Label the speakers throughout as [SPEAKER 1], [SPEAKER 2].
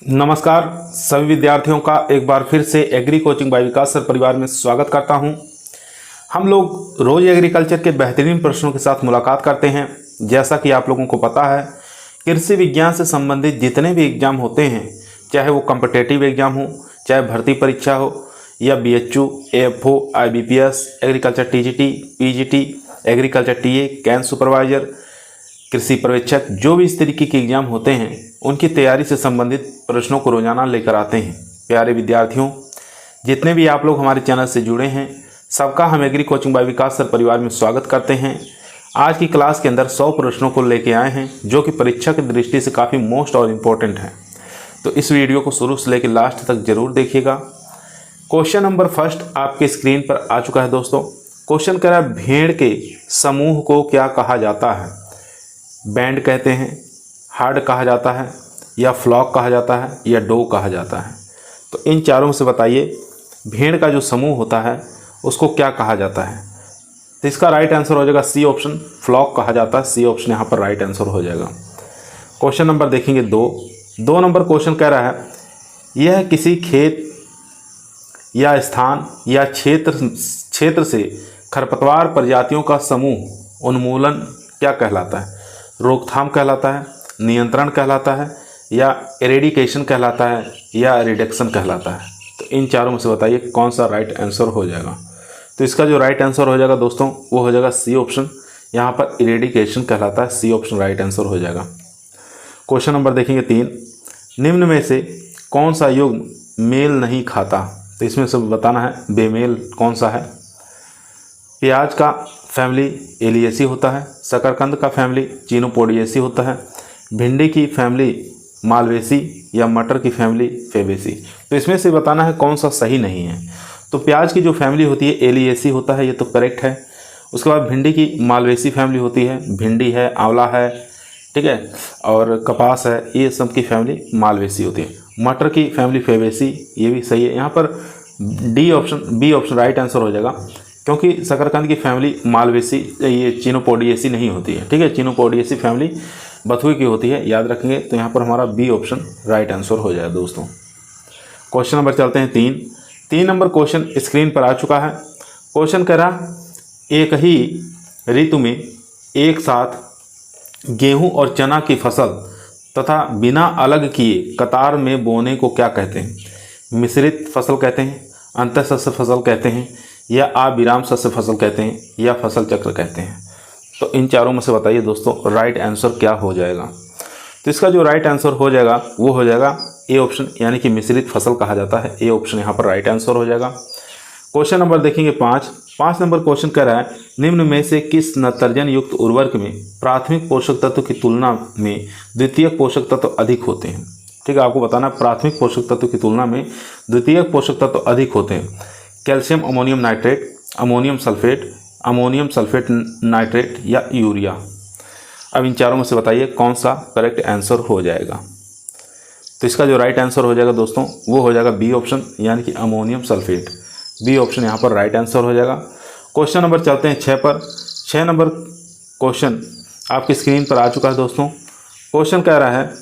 [SPEAKER 1] नमस्कार सभी विद्यार्थियों का एक बार फिर से एग्री कोचिंग बाय विकास सर परिवार में स्वागत करता हूं। हम लोग रोज एग्रीकल्चर के बेहतरीन प्रश्नों के साथ मुलाकात करते हैं। जैसा कि आप लोगों को पता है, कृषि विज्ञान से संबंधित जितने भी एग्जाम होते हैं, चाहे वो कॉम्पिटिटिव एग्जाम हो, चाहे भर्ती परीक्षा हो, या BHU, AFO, IBPS, agriculture TGT, PGT, agriculture TA, can supervisor, कृषि पर्यवेक्षक, जो भी इस तरीके के एग्जाम होते हैं उनकी तैयारी से संबंधित प्रश्नों को रोजाना लेकर आते हैं। प्यारे विद्यार्थियों, जितने भी आप लोग हमारे चैनल से जुड़े हैं, सबका हम एग्री कोचिंग बाय विकास सर परिवार में स्वागत करते हैं। आज की क्लास के अंदर 100 प्रश्नों को लेके आए हैं जो कि परीक्षा की दृष्टि से काफ़ी मोस्ट और इम्पोर्टेंट हैं। तो इस वीडियो को शुरू से लेकर लास्ट तक जरूर देखिएगा। क्वेश्चन नंबर फर्स्ट आपके स्क्रीन पर आ चुका है दोस्तों। क्वेश्चन कह रहा है, भेड़ के समूह को क्या कहा जाता है? बैंड कहते हैं, हर्ड कहा जाता है, या फ्लॉक कहा जाता है, या डो कहा जाता है। तो इन चारों में से बताइए, भेड़ का जो समूह होता है उसको क्या कहा जाता है? तो इसका राइट आंसर हो जाएगा सी ऑप्शन, फ्लॉक कहा जाता है। सी ऑप्शन यहाँ पर राइट आंसर हो जाएगा। क्वेश्चन नंबर देखेंगे दो नंबर क्वेश्चन कह रहा है, यह किसी खेत या स्थान या क्षेत्र से खरपतवार प्रजातियों का समूह उन्मूलन क्या कहलाता है? रोकथाम कहलाता है, नियंत्रण कहलाता है, या एरेडिकेशन कहलाता है, या रिडक्शन कहलाता है। तो इन चारों में से बताइए कौन सा राइट आंसर हो जाएगा। तो इसका जो राइट आंसर हो जाएगा दोस्तों वो हो जाएगा सी ऑप्शन, यहाँ पर इरेडिकेशन कहलाता है। सी ऑप्शन राइट आंसर हो जाएगा। क्वेश्चन नंबर देखेंगे 3, निम्न में से कौन सा युग्म मेल नहीं खाता? तो इसमें से बताना है बेमेल कौन सा है। प्याज का फैमिली एलियेसी होता है, शकरकंद का फैमिली चिनोपोडियेसी होता है, भिंडी की फैमिली मालवेसी, या मटर की फैमिली फेबेसी। तो इसमें से बताना है कौन सा सही नहीं है। तो प्याज की जो फैमिली होती है एलियेसी होता है, ये तो करेक्ट है। उसके बाद भिंडी की मालवेसी फैमिली होती है, भिंडी है, आंवला है, ठीक है, और कपास है, ये सब की फैमिली मालवेसी होती है। मटर की फैमिली फेबेसी, ये भी सही है। यहाँ पर बी ऑप्शन राइट आंसर हो जाएगा, क्योंकि शकरकंद की फैमिली मालवेसी, ये चिनोपोडियेसी नहीं होती है, ठीक है। चिनोपोडियेसी फैमिली बथुए की होती है, याद रखेंगे। तो यहाँ पर हमारा बी ऑप्शन राइट आंसर हो जाएगा दोस्तों। क्वेश्चन नंबर चलते हैं 3 नंबर क्वेश्चन स्क्रीन पर आ चुका है। क्वेश्चन कह रहा, एक ही ऋतु में एक साथ गेहूं और चना की फसल तथा बिना अलग किए कतार में बोने को क्या कहते हैं? मिश्रित फसल कहते हैं, अंतःशस्य फसल कहते हैं, या अविराम शस्य फसल कहते हैं, या फसल चक्र कहते हैं। तो इन चारों में से बताइए दोस्तों राइट आंसर क्या हो जाएगा। तो इसका जो राइट आंसर हो जाएगा वो हो जाएगा ए ऑप्शन, यानी कि मिश्रित फसल कहा जाता है। ए ऑप्शन यहाँ पर राइट आंसर हो जाएगा। क्वेश्चन नंबर देखेंगे 5 नंबर क्वेश्चन कह रहा है, निम्न में से किस नत्रजन युक्त उर्वरक में प्राथमिक पोषक तत्व की तुलना में द्वितीयक पोषक तत्व अधिक होते हैं? ठीक है, आपको बताना प्राथमिक पोषक तत्व की तुलना में द्वितीयक पोषक तत्व अधिक होते हैं। Calcium ammonium nitrate, ammonium sulphate nitrate, या यूरिया। अब इन चारों में से बताइए कौन सा करेक्ट आंसर हो जाएगा। तो इसका जो राइट आंसर हो जाएगा दोस्तों वो हो जाएगा बी ऑप्शन, यानी कि अमोनियम सल्फेट। बी ऑप्शन यहाँ पर राइट आंसर हो जाएगा। क्वेश्चन नंबर चलते हैं 6 पर। 6 नंबर क्वेश्चन आपकी स्क्रीन पर आ चुका है दोस्तों। क्वेश्चन कह रहा है,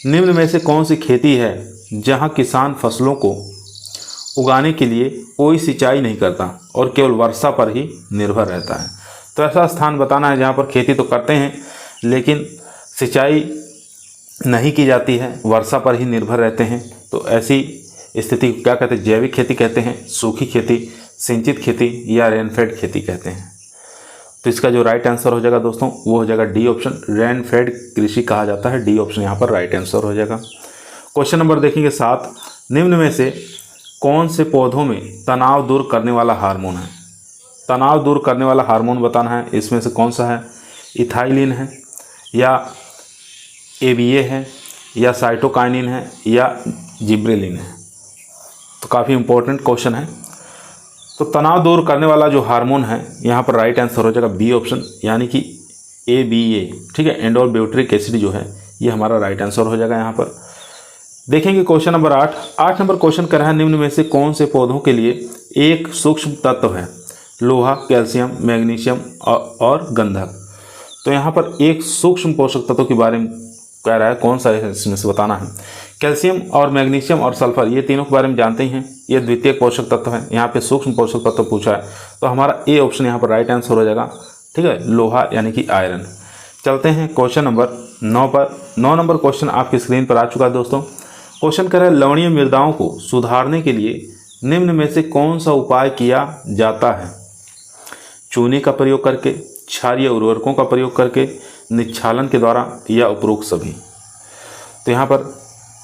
[SPEAKER 1] निम्न में से कौन सी खेती है जहाँ किसान फसलों को उगाने के लिए कोई सिंचाई नहीं करता और केवल वर्षा पर ही निर्भर रहता है? तो ऐसा स्थान बताना है जहाँ पर खेती तो करते हैं लेकिन सिंचाई नहीं की जाती है, वर्षा पर ही निर्भर रहते हैं। तो ऐसी स्थिति को क्या कहते हैं? जैविक खेती कहते हैं, सूखी खेती, सिंचित खेती, या रेनफेड खेती कहते हैं। तो इसका जो राइट आंसर हो जाएगा दोस्तों वो हो जाएगा डी ऑप्शन, रेनफेड कृषि कहा जाता है। डी ऑप्शन यहाँ पर राइट आंसर हो जाएगा। क्वेश्चन नंबर देखेंगे 7, निम्न में से कौन से पौधों में तनाव दूर करने वाला हार्मोन है? तनाव दूर करने वाला हार्मोन बताना है, इसमें से कौन सा है? इथाइलिन है, या एबीए है, या साइटोकाइनिन है, या जिब्रेलिन है। तो काफ़ी इंपॉर्टेंट क्वेश्चन है। तो तनाव दूर करने वाला जो हार्मोन है यहाँ पर राइट आंसर हो जाएगा बी ऑप्शन, यानी कि एबीए, ठीक है। एंडोल ब्यूटरिक एसिड जो है ये हमारा राइट आंसर हो जाएगा। यहाँ पर देखेंगे क्वेश्चन नंबर 8 नंबर क्वेश्चन कर रहा है, निम्न में से कौन से पौधों के लिए एक सूक्ष्म तत्व है? लोहा, कैल्शियम, मैग्नीशियम और गंधक। तो यहाँ पर एक सूक्ष्म पोषक तत्व के बारे में कह रहा है कौन सा है इसमें से बताना है। कैल्शियम और मैग्नीशियम और सल्फर ये तीनों के बारे में जानते ही हैं, ये द्वितीयक पोषक तत्व है। यहाँ पे सूक्ष्म पोषक तत्व पूछा है तो हमारा ए ऑप्शन यहाँ पर राइट आंसर हो जाएगा। ठीक है, लोहा यानी कि आयरन। चलते हैं क्वेश्चन नंबर 9 पर। 9 नंबर क्वेश्चन आपकी स्क्रीन पर आ चुका है दोस्तों। क्वेश्चन कर रहा है लवणीय मृदाओं को सुधारने के लिए निम्न में से कौन सा उपाय किया जाता है। चूने का प्रयोग करके, क्षारीय उर्वरकों का प्रयोग करके, निक्षालन के द्वारा या उपरोक्त सभी। तो यहाँ पर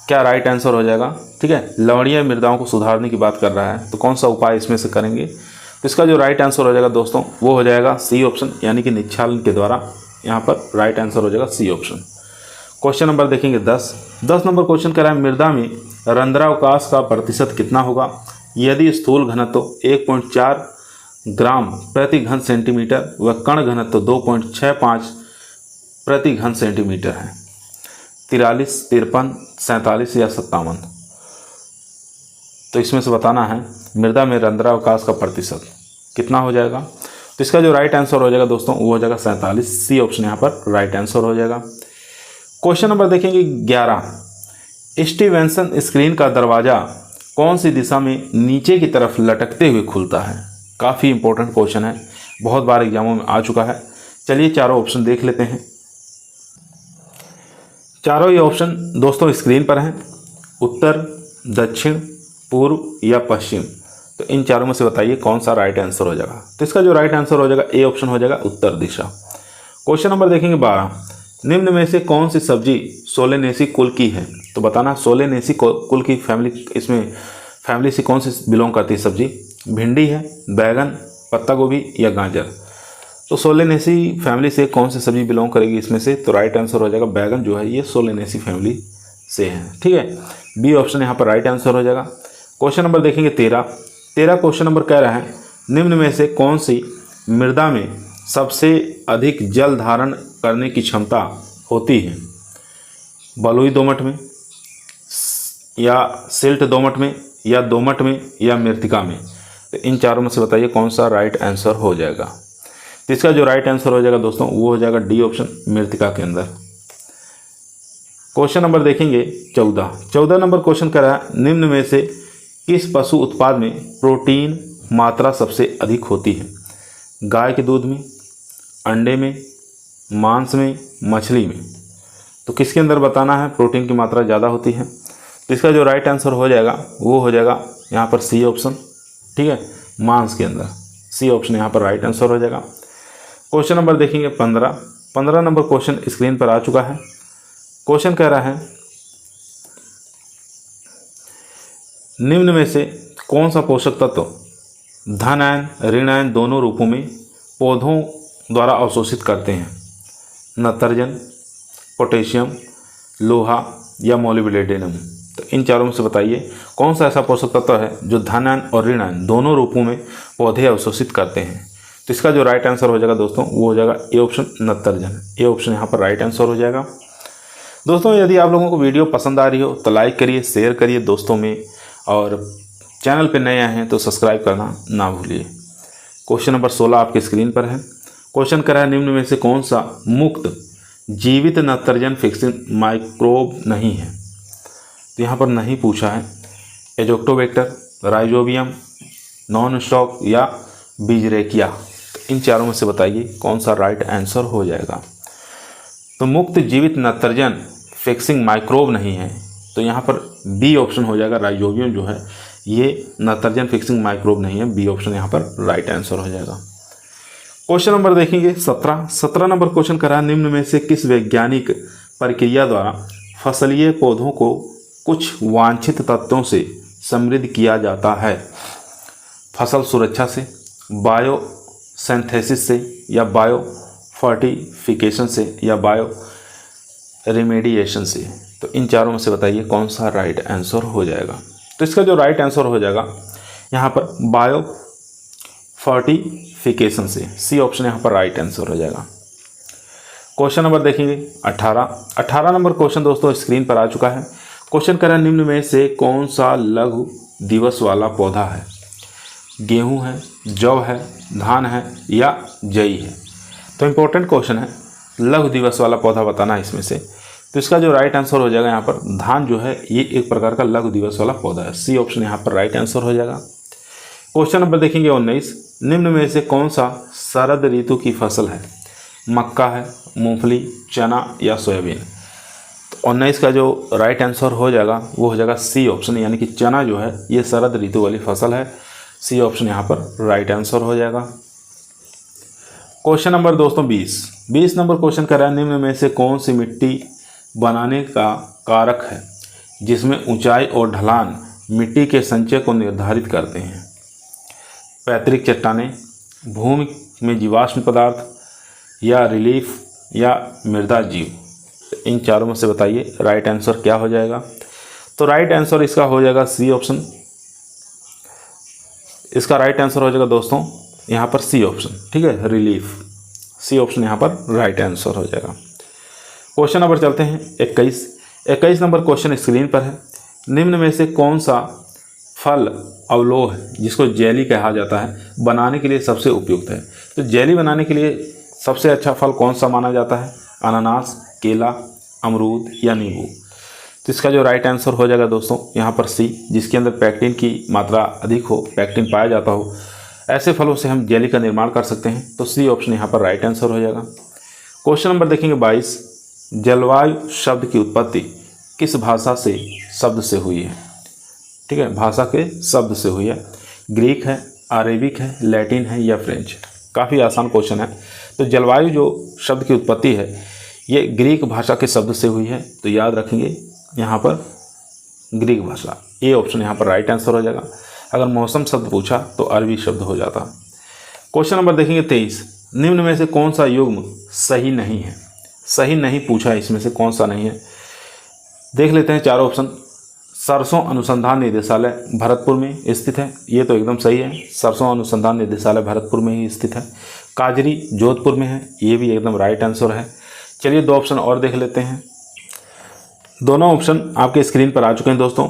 [SPEAKER 1] क्या राइट आंसर हो जाएगा। ठीक है, लवणीय मृदाओं को सुधारने की बात कर रहा है तो कौन सा उपाय इसमें से करेंगे, तो इसका जो राइट आंसर हो जाएगा दोस्तों वो हो जाएगा सी ऑप्शन, यानी कि निक्षालन के द्वारा। यहाँ पर राइट आंसर हो जाएगा सी ऑप्शन। क्वेश्चन नंबर देखेंगे 10। 10 नंबर क्वेश्चन कह रहा है मृदा में रंध्रावकाश का प्रतिशत कितना होगा यदि स्थूल घनत्व 1.4 ग्राम प्रति घन सेंटीमीटर व कण घनत्व 2.65 प्रति घन सेंटीमीटर है। 43, 53, 47 या 57। तो इसमें से बताना है मृदा में रंध्रावकाश का प्रतिशत कितना हो जाएगा। तो इसका जो राइट आंसर हो जाएगा दोस्तों वो हो जाएगा 47। सी ऑप्शन यहाँ पर राइट आंसर हो जाएगा। क्वेश्चन नंबर देखेंगे 11। स्टीवेंसन स्क्रीन का दरवाज़ा कौन सी दिशा में नीचे की तरफ लटकते हुए खुलता है। काफ़ी इंपॉर्टेंट क्वेश्चन है, बहुत बार एग्जामों में आ चुका है। चलिए चारों ऑप्शन देख लेते हैं। चारों ये ऑप्शन दोस्तों स्क्रीन पर हैं, उत्तर, दक्षिण, पूर्व या पश्चिम। तो इन चारों में से बताइए कौन सा राइट आंसर हो जाएगा। तो इसका जो राइट आंसर हो जाएगा ए ऑप्शन हो जाएगा, उत्तर दिशा। क्वेश्चन नंबर देखेंगे 12। निम्न में से कौन सी सब्जी सोलेनेसी कुल की है। तो बताना सोलेनेसी कुल की फैमिली, इसमें फैमिली से कौन सी बिलोंग करती है सब्जी। भिंडी है, बैगन, पत्ता गोभी या गाजर। तो सोलेनेसी फैमिली से कौन सी सब्जी बिलोंग करेगी इसमें से, तो राइट आंसर हो जाएगा बैगन जो है ये सोलेनेसी फैमिली से है। ठीक है, बी ऑप्शन यहाँ पर राइट आंसर हो जाएगा। क्वेश्चन नंबर देखेंगे 13। 13 क्वेश्चन नंबर कह रहा है निम्न में से कौन सी मृदा में सबसे अधिक जल धारण करने की क्षमता होती है। बलुई दोमट में या सिल्ट दोमट में या दोमट में या मृत्तिका में। तो इन चारों में से बताइए कौन सा राइट आंसर हो जाएगा। तो इसका जो राइट आंसर हो जाएगा दोस्तों वो हो जाएगा डी ऑप्शन, मृत्तिका के अंदर। क्वेश्चन नंबर देखेंगे 14। 14 नंबर क्वेश्चन कर रहा है निम्न में से किस पशु उत्पाद में प्रोटीन मात्रा सबसे अधिक होती है। गाय के दूध में, अंडे में, मांस में, मछली में। तो किसके अंदर बताना है प्रोटीन की मात्रा ज़्यादा होती है। तो इसका जो राइट आंसर हो जाएगा वो हो जाएगा यहाँ पर सी ऑप्शन। ठीक है, मांस के अंदर। सी ऑप्शन यहाँ पर राइट आंसर हो जाएगा। क्वेश्चन नंबर देखेंगे 15। 15 नंबर क्वेश्चन स्क्रीन पर आ चुका है। क्वेश्चन कह रहा है निम्न में से कौन सा पोषक तत्व धन आयन, ऋण आयन दोनों रूपों में पौधों द्वारा अवशोषित करते हैं। नाइट्रोजन, पोटेशियम, लोहा या मोलिब्डेनम। तो इन चारों में से बताइए कौन सा ऐसा पोषक तत्व है जो धन आयन और ऋण आयन दोनों रूपों में पौधे अवशोषित करते हैं। तो इसका जो राइट आंसर हो जाएगा दोस्तों वो हो जाएगा A option, nitrogen. A option यहाँ पर राइट आंसर हो जाएगा। दोस्तों यदि आप लोगों को वीडियो पसंद आ रही हो तो लाइक करिए, शेयर करिए दोस्तों में, और चैनल पर नए आए हैं तो सब्सक्राइब करना ना भूलिए। क्वेश्चन नंबर 16 आपके स्क्रीन पर है। क्वेश्चन कर रहा है निम्न में से कौन सा मुक्त जीवित नाइट्रोजन फिक्सिंग माइक्रोब नहीं है। तो यहाँ पर नहीं पूछा है। एजोक्टोबैक्टर, राइजोबियम, नॉन स्टॉक या बीजरेकिया। तो इन चारों में से बताइए कौन सा राइट आंसर हो जाएगा। तो मुक्त जीवित नाइट्रोजन फिक्सिंग माइक्रोब नहीं है, तो यहाँ पर बी ऑप्शन हो जाएगा। राइजोबियम जो है ये नाइट्रोजन फिक्सिंग माइक्रोब नहीं है। बी ऑप्शन यहाँ पर राइट आंसर हो जाएगा। क्वेश्चन नंबर देखेंगे 17। 17 नंबर क्वेश्चन करा है निम्न में से किस वैज्ञानिक प्रक्रिया द्वारा फसलीय पौधों को कुछ वांछित तत्वों से समृद्ध किया जाता है। फसल सुरक्षा से, बायो सिंथेसिस से, या बायो फर्टिफिकेशन से, या बायो रेमेडिएशन से। तो इन चारों में से बताइए कौन सा राइट आंसर हो जाएगा। तो इसका जो राइट आंसर हो जाएगा यहाँ पर बायो फर्टिफिकेशन से। सी ऑप्शन यहाँ पर राइट आंसर हो जाएगा। क्वेश्चन नंबर देखेंगे 18। 18 नंबर क्वेश्चन दोस्तों स्क्रीन पर आ चुका है। क्वेश्चन कर रहा है निम्न में से कौन सा लघु दिवस वाला पौधा है। गेहूं है, जौ है, धान है या जई है। तो इम्पोर्टेंट क्वेश्चन है, लघु दिवस वाला पौधा बताना है इसमें से। तो इसका जो राइट आंसर हो जाएगा यहाँ पर धान जो है ये एक प्रकार का लघु दिवस वाला पौधा है। सी ऑप्शन यहाँ पर राइट आंसर हो जाएगा। क्वेश्चन नंबर देखेंगे 19, निम्न में से कौन सा शरद ऋतु की फसल है? मक्का है, मूंगफली, चना या सोयाबीन? तो 19 का जो राइट आंसर हो जाएगा वो हो जाएगा सी ऑप्शन, यानी कि चना जो है ये शरद ऋतु वाली फसल है। सी ऑप्शन यहाँ पर राइट आंसर हो जाएगा। क्वेश्चन नंबर दोस्तों 20 नंबर क्वेश्चन कर रहा है, निम्न में से कौन सी मिट्टी बनाने का कारक है जिसमें ऊंचाई और ढलान मिट्टी के संचय को निर्धारित करते हैं? पैतृक चट्टानें, भूमि में जीवाश्म पदार्थ या रिलीफ या मृदा जीव? इन चारों में से बताइए राइट आंसर क्या हो जाएगा। तो राइट आंसर इसका हो जाएगा सी ऑप्शन। इसका राइट आंसर हो जाएगा दोस्तों यहाँ पर सी ऑप्शन, ठीक है, रिलीफ। सी ऑप्शन यहाँ पर राइट आंसर हो जाएगा। क्वेश्चन नंबर चलते हैं 21 नंबर क्वेश्चन स्क्रीन पर है, निम्न में से कौन सा फल अवलोह है जिसको जेली कहा जाता है बनाने के लिए सबसे उपयुक्त है? तो जेली बनाने के लिए सबसे अच्छा फल कौन सा माना जाता है? अनानास, केला, अमरूद या नींबू? तो इसका जो राइट आंसर हो जाएगा दोस्तों यहाँ पर सी, जिसके अंदर पैक्टिन की मात्रा अधिक हो, पैक्टिन पाया जाता हो, ऐसे फलों से हम जेली का निर्माण कर सकते हैं। तो सी ऑप्शन यहाँ पर राइट आंसर हो जाएगा। क्वेश्चन नंबर देखेंगे 22, जलवायु शब्द की उत्पत्ति किस भाषा से शब्द से हुई है? ठीक है, भाषा के शब्द से हुई है। ग्रीक है, अरेबिक है, लैटिन है या फ्रेंच? काफ़ी आसान क्वेश्चन है। तो जलवायु जो शब्द की उत्पत्ति है ये ग्रीक भाषा के शब्द से हुई है, तो याद रखेंगे यहाँ पर ग्रीक भाषा। ए ऑप्शन यहाँ पर राइट आंसर हो जाएगा। अगर मौसम शब्द पूछा तो अरबी शब्द हो जाता। क्वेश्चन नंबर देखेंगे 23, निम्न में से कौन सा युग्म सही नहीं है? सही नहीं पूछा है, इसमें से कौन सा नहीं है देख लेते हैं चारों ऑप्शन। सरसों अनुसंधान निदेशालय भरतपुर में स्थित है, ये तो एकदम सही है। सरसों अनुसंधान निदेशालय भरतपुर में ही स्थित है। काजरी जोधपुर में है, ये भी एकदम राइट आंसर है। चलिए 2 ऑप्शन और देख लेते हैं। दोनों ऑप्शन आपके स्क्रीन पर आ चुके हैं दोस्तों।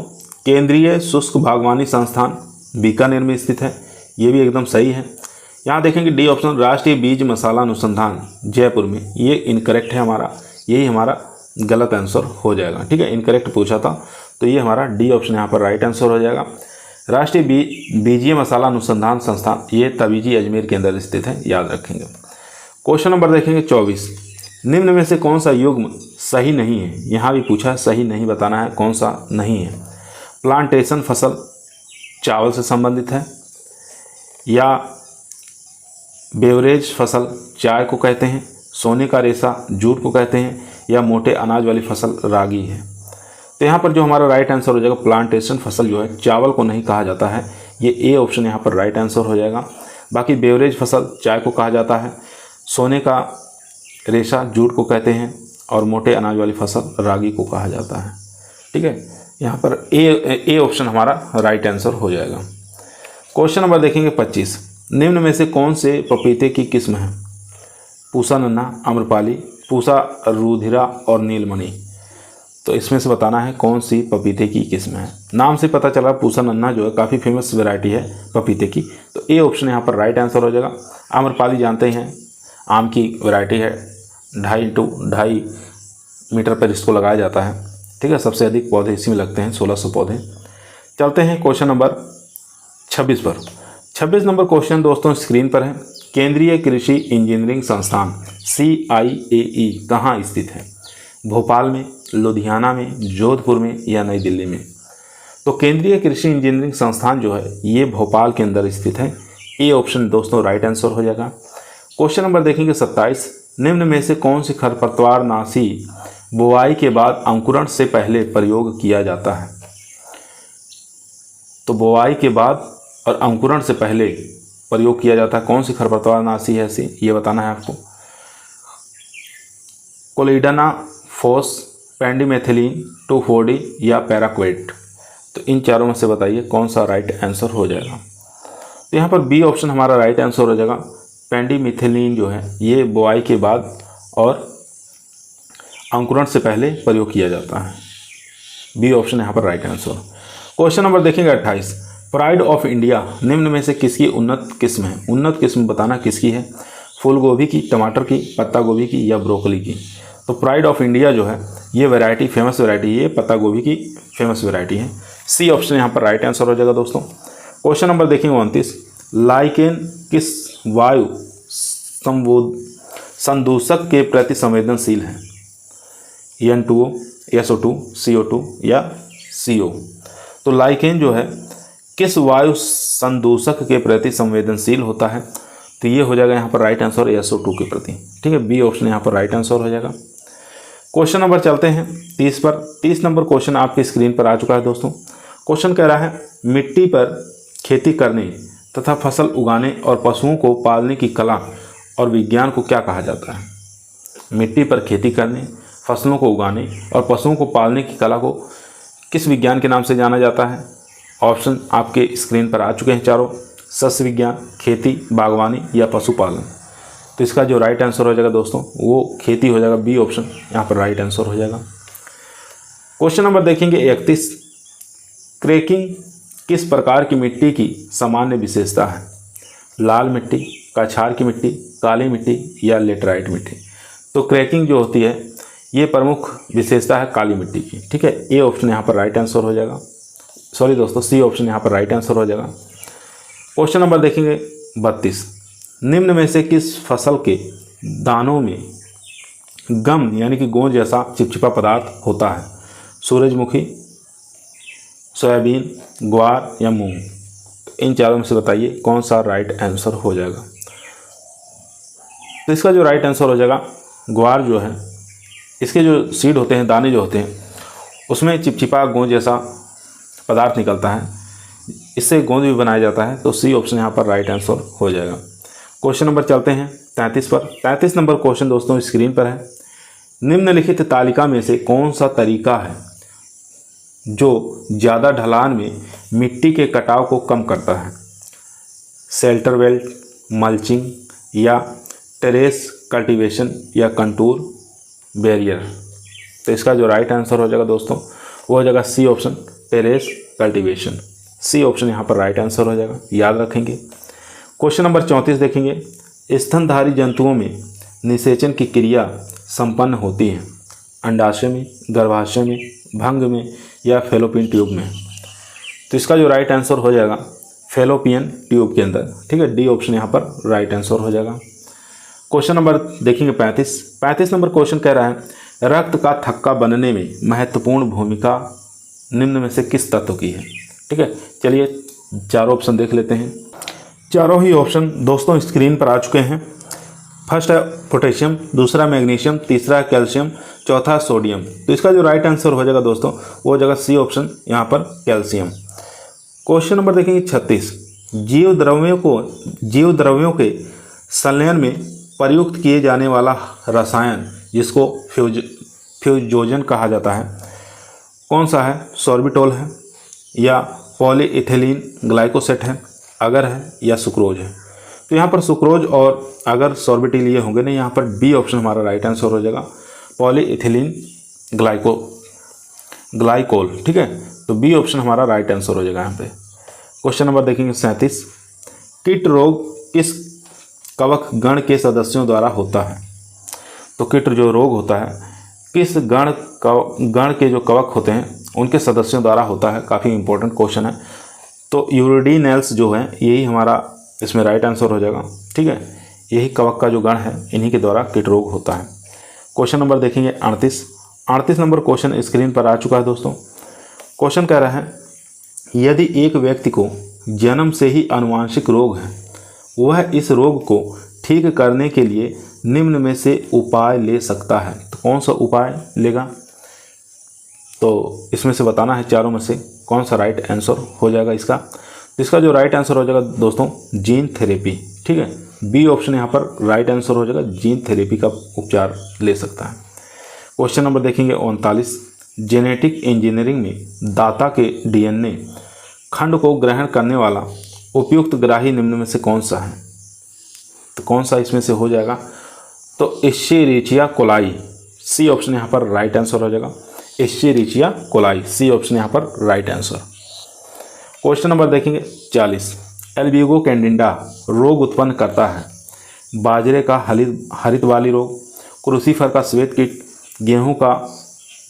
[SPEAKER 1] केंद्रीय शुष्क बागवानी संस्थान बीकानेर में स्थित है, ये भी एकदम सही है। यहाँ देखेंगे डी ऑप्शन, राष्ट्रीय बीज मसाला अनुसंधान जयपुर में, ये इनकरेक्ट है हमारा, यही हमारा गलत आंसर हो जाएगा। ठीक है, इनकरेक्ट पूछा था तो ये हमारा डी ऑप्शन यहाँ पर राइट आंसर हो जाएगा। राष्ट्रीय बीजीय मसाला अनुसंधान संस्थान ये तबीजी अजमेर के अंदर स्थित है, याद रखेंगे। क्वेश्चन नंबर देखेंगे 24, निम्न में से कौन सा युग्म सही नहीं है? यहाँ भी पूछा है, सही नहीं बताना है कौन सा नहीं है। प्लांटेशन फसल चावल से संबंधित है, या बेवरेज फसल चाय को कहते हैं, सोने का रेशा जूट को कहते हैं, या मोटे अनाज वाली फसल रागी है? तो यहाँ पर जो हमारा राइट आंसर हो जाएगा प्लांटेशन फसल जो है चावल को नहीं कहा जाता है, ये ए ऑप्शन यहाँ पर राइट आंसर हो जाएगा। बाकी बेवरेज फसल चाय को कहा जाता है, सोने का रेशा जूट को कहते हैं, और मोटे अनाज वाली फसल रागी को कहा जाता है। ठीक है, यहाँ पर ए ऑप्शन हमारा राइट आंसर हो जाएगा। क्वेश्चन नंबर देखेंगे 25, निम्न में से कौन से पपीते की किस्म है? पूसा नन्हा, आम्रपाली, पूसा रुधिरा और नीलमणि? तो इसमें से बताना है कौन सी पपीते की किस्म है। नाम से पता चला पूसा नन्हा जो है काफ़ी फेमस वैरायटी है पपीते की, तो ए ऑप्शन यहाँ पर राइट आंसर हो जाएगा। आम्रपाली जानते हैं आम की वैरायटी है, 2.5 x 2.5 मीटर पर इसको लगाया जाता है। ठीक है, सबसे अधिक पौधे इसी में लगते हैं, 1600 पौधे। चलते हैं क्वेश्चन नंबर 26 पर। 26 नंबर क्वेश्चन दोस्तों स्क्रीन पर है, केंद्रीय कृषि इंजीनियरिंग संस्थान CIAE कहाँ स्थित है? भोपाल में, लुधियाना में, जोधपुर में या नई दिल्ली में? तो केंद्रीय कृषि इंजीनियरिंग संस्थान जो है ये भोपाल के अंदर स्थित है। ए ऑप्शन दोस्तों राइट आंसर हो जाएगा। क्वेश्चन नंबर देखेंगे 27, निम्न में से कौन सी खरपतवारनाशी बुआई के बाद अंकुरण से पहले प्रयोग किया जाता है? तो बुआई के बाद और अंकुरण से पहले प्रयोग किया जाता है, कौन सी खरपतवारनाशी है ऐसी, ये बताना है आपको। कोलिडाना फोस, पेंडिमेथिलीन, 2,4-D या पैराक्वेट? तो इन चारों में से बताइए कौन सा राइट आंसर हो जाएगा। तो यहाँ पर बी ऑप्शन हमारा राइट आंसर हो जाएगा। पेंडिमेथिलीन जो है ये बुआई के बाद और अंकुरण से पहले प्रयोग किया जाता है। बी ऑप्शन यहाँ पर राइट आंसर। क्वेश्चन नंबर देखेंगे 28, प्राइड ऑफ इंडिया निम्न में से किसकी उन्नत किस्म है? उन्नत किस्म बताना किसकी है? फूल गोभी की, टमाटर की, पत्ता गोभी की या ब्रोकली की? तो प्राइड ऑफ इंडिया जो है ये वैरायटी फेमस वैरायटी, ये पत्ता गोभी की फेमस वैरायटी है। सी ऑप्शन यहाँ पर राइट आंसर हो जाएगा दोस्तों। क्वेश्चन नंबर देखेंगे 29, लाइकेन किस वायु संदूषक के प्रति संवेदनशील है? N2O, SO2, CO2 या CO। तो लाइकेन जो है किस वायु संदूषक के प्रति संवेदनशील होता है? तो ये हो जाएगा यहाँ पर राइट आंसर SO2 के प्रति, ठीक है। बी ऑप्शन यहाँ पर राइट आंसर हो जाएगा। क्वेश्चन नंबर चलते हैं 30 पर। 30 नंबर क्वेश्चन आपकी स्क्रीन पर आ चुका है दोस्तों। क्वेश्चन कह रहा है मिट्टी पर खेती करने तथा फसल उगाने और पशुओं को पालने की कला और विज्ञान को क्या कहा जाता है? मिट्टी पर खेती करने, फसलों को उगाने और पशुओं को पालने की कला को किस विज्ञान के नाम से जाना जाता है? ऑप्शन आपके स्क्रीन पर आ चुके हैं चारों, सस्य विज्ञान, खेती, बागवानी या पशुपालन। तो इसका जो राइट आंसर हो जाएगा दोस्तों वो खेती हो जाएगा। बी ऑप्शन यहाँ पर राइट आंसर हो जाएगा। क्वेश्चन नंबर देखेंगे 31, क्रैकिंग किस प्रकार की मिट्टी की सामान्य विशेषता है? लाल मिट्टी, कछार की मिट्टी, काली मिट्टी या लेटराइट मिट्टी। तो क्रैकिंग जो होती है ये प्रमुख विशेषता है काली मिट्टी की, ठीक है। ए ऑप्शन यहाँ पर राइट आंसर हो जाएगा। सॉरी दोस्तों, सी ऑप्शन यहाँ पर राइट आंसर हो जाएगा। क्वेश्चन नंबर देखेंगे 32, निम्न में से किस फसल के दानों में गम यानी कि गोंद जैसा चिपचिपा पदार्थ होता है? सूरजमुखी, सोयाबीन, ग्वार या मूंग। इन चारों में से बताइए कौन सा राइट आंसर हो जाएगा? तो इसका जो राइट आंसर हो जाएगा ग्वार जो है, इसके जो सीड होते हैं, दाने जो होते हैं, उसमें चिपचिपा गोंद जैसा पदार्थ निकलता है, इससे गोंद भी बनाया जाता है। तो सी ऑप्शन यहाँ पर राइट आंसर हो जाएगा। क्वेश्चन नंबर चलते हैं 33 पर। 33 नंबर क्वेश्चन दोस्तों स्क्रीन पर है, निम्नलिखित तालिका में से कौन सा तरीका है जो ज़्यादा ढलान में मिट्टी के कटाव को कम करता है? शेल्टर बेल्ट, मल्चिंग या टेरेस कल्टीवेशन या कंटूर बैरियर। तो इसका जो राइट आंसर हो जाएगा दोस्तों वो हो जाएगा C option, terrace cultivation. C option यहाँ पर राइट आंसर हो जाएगा, याद रखेंगे। क्वेश्चन नंबर 34 देखेंगे, स्तनधारी जंतुओं में निषेचन की क्रिया संपन्न होती है? अंडाशय में, गर्भाशय में, भंग में या फेलोपियन ट्यूब में। तो इसका जो राइट आंसर हो जाएगा फेलोपियन ट्यूब के अंदर, ठीक है। डी ऑप्शन यहाँ पर राइट आंसर हो जाएगा। क्वेश्चन नंबर देखेंगे 35 नंबर क्वेश्चन कह रहा है, रक्त का थक्का बनने में महत्वपूर्ण भूमिका निम्न में से किस तत्व की है? ठीक है, चलिए चारों ऑप्शन देख लेते हैं। चारों ही ऑप्शन दोस्तों स्क्रीन पर आ चुके हैं। फर्स्ट है पोटेशियम, दूसरा मैग्नीशियम, तीसरा कैल्शियम, चौथा सोडियम। तो इसका जो राइट आंसर हो जाएगा दोस्तों वो हो जाएगा सी ऑप्शन, यहाँ पर कैल्शियम। क्वेश्चन नंबर देखेंगे 36, जीव द्रव्यों के संलयन में प्रयुक्त किए जाने वाला रसायन जिसको फ्यूजोजन कहा जाता है कौन सा है? सॉर्बिटॉल है या पॉलीइथिलीन ग्लाइकोसेट है, अगर है या सुक्रोज है। तो यहाँ पर सुक्रोज और अगर सॉर्बिटिल ये होंगे नहीं, यहाँ पर बी ऑप्शन हमारा राइट आंसर हो जाएगा, पॉलीइथिलीन ग्लाइकोल, ठीक है। तो बी ऑप्शन हमारा राइट आंसर हो जाएगा यहाँ पे। क्वेश्चन नंबर देखेंगे 37, कीट रोग किस कवक गण के सदस्यों द्वारा होता है? तो कीट जो रोग होता है किस गण के जो कवक होते हैं उनके सदस्यों द्वारा होता है? काफ़ी इंपॉर्टेंट क्वेश्चन है। तो यूरिडीनेल्स जो है यही हमारा इसमें राइट आंसर हो जाएगा, ठीक है। यही कवक का जो गण है इन्हीं के द्वारा कीट रोग होता है। क्वेश्चन नंबर देखेंगे 38 नंबर क्वेश्चन स्क्रीन पर आ चुका है दोस्तों। क्वेश्चन कह रहा है, यदि एक व्यक्ति को जन्म से ही आनुवंशिक रोग है, वह इस रोग को ठीक करने के लिए निम्न में से उपाय ले सकता है, तो कौन सा उपाय लेगा? तो इसमें से बताना है चारों में से कौन सा राइट आंसर हो जाएगा इसका। तो इसका जो राइट आंसर हो जाएगा दोस्तों जीन थेरेपी, ठीक है। बी ऑप्शन यहाँ पर राइट आंसर हो जाएगा, जीन थेरेपी का उपचार ले सकता है। क्वेश्चन नंबर देखेंगे 39, जेनेटिक इंजीनियरिंग में दाता के डीएनए खंड को ग्रहण करने वाला उपयुक्त ग्राही निम्न में से कौन सा है? तो कौन सा इसमें से हो जाएगा? तो एस्चेरिचिया कोलाई, सी ऑप्शन यहाँ पर राइट आंसर हो जाएगा, एस्चेरिचिया कोलाई, सी ऑप्शन यहाँ पर राइट आंसर। क्वेश्चन नंबर देखेंगे 40, एल्ब्यूगो कैंडिडा रोग उत्पन्न करता है? बाजरे का हरित वाली रोग, क्रूसीफर का श्वेत कीट, गेहूं का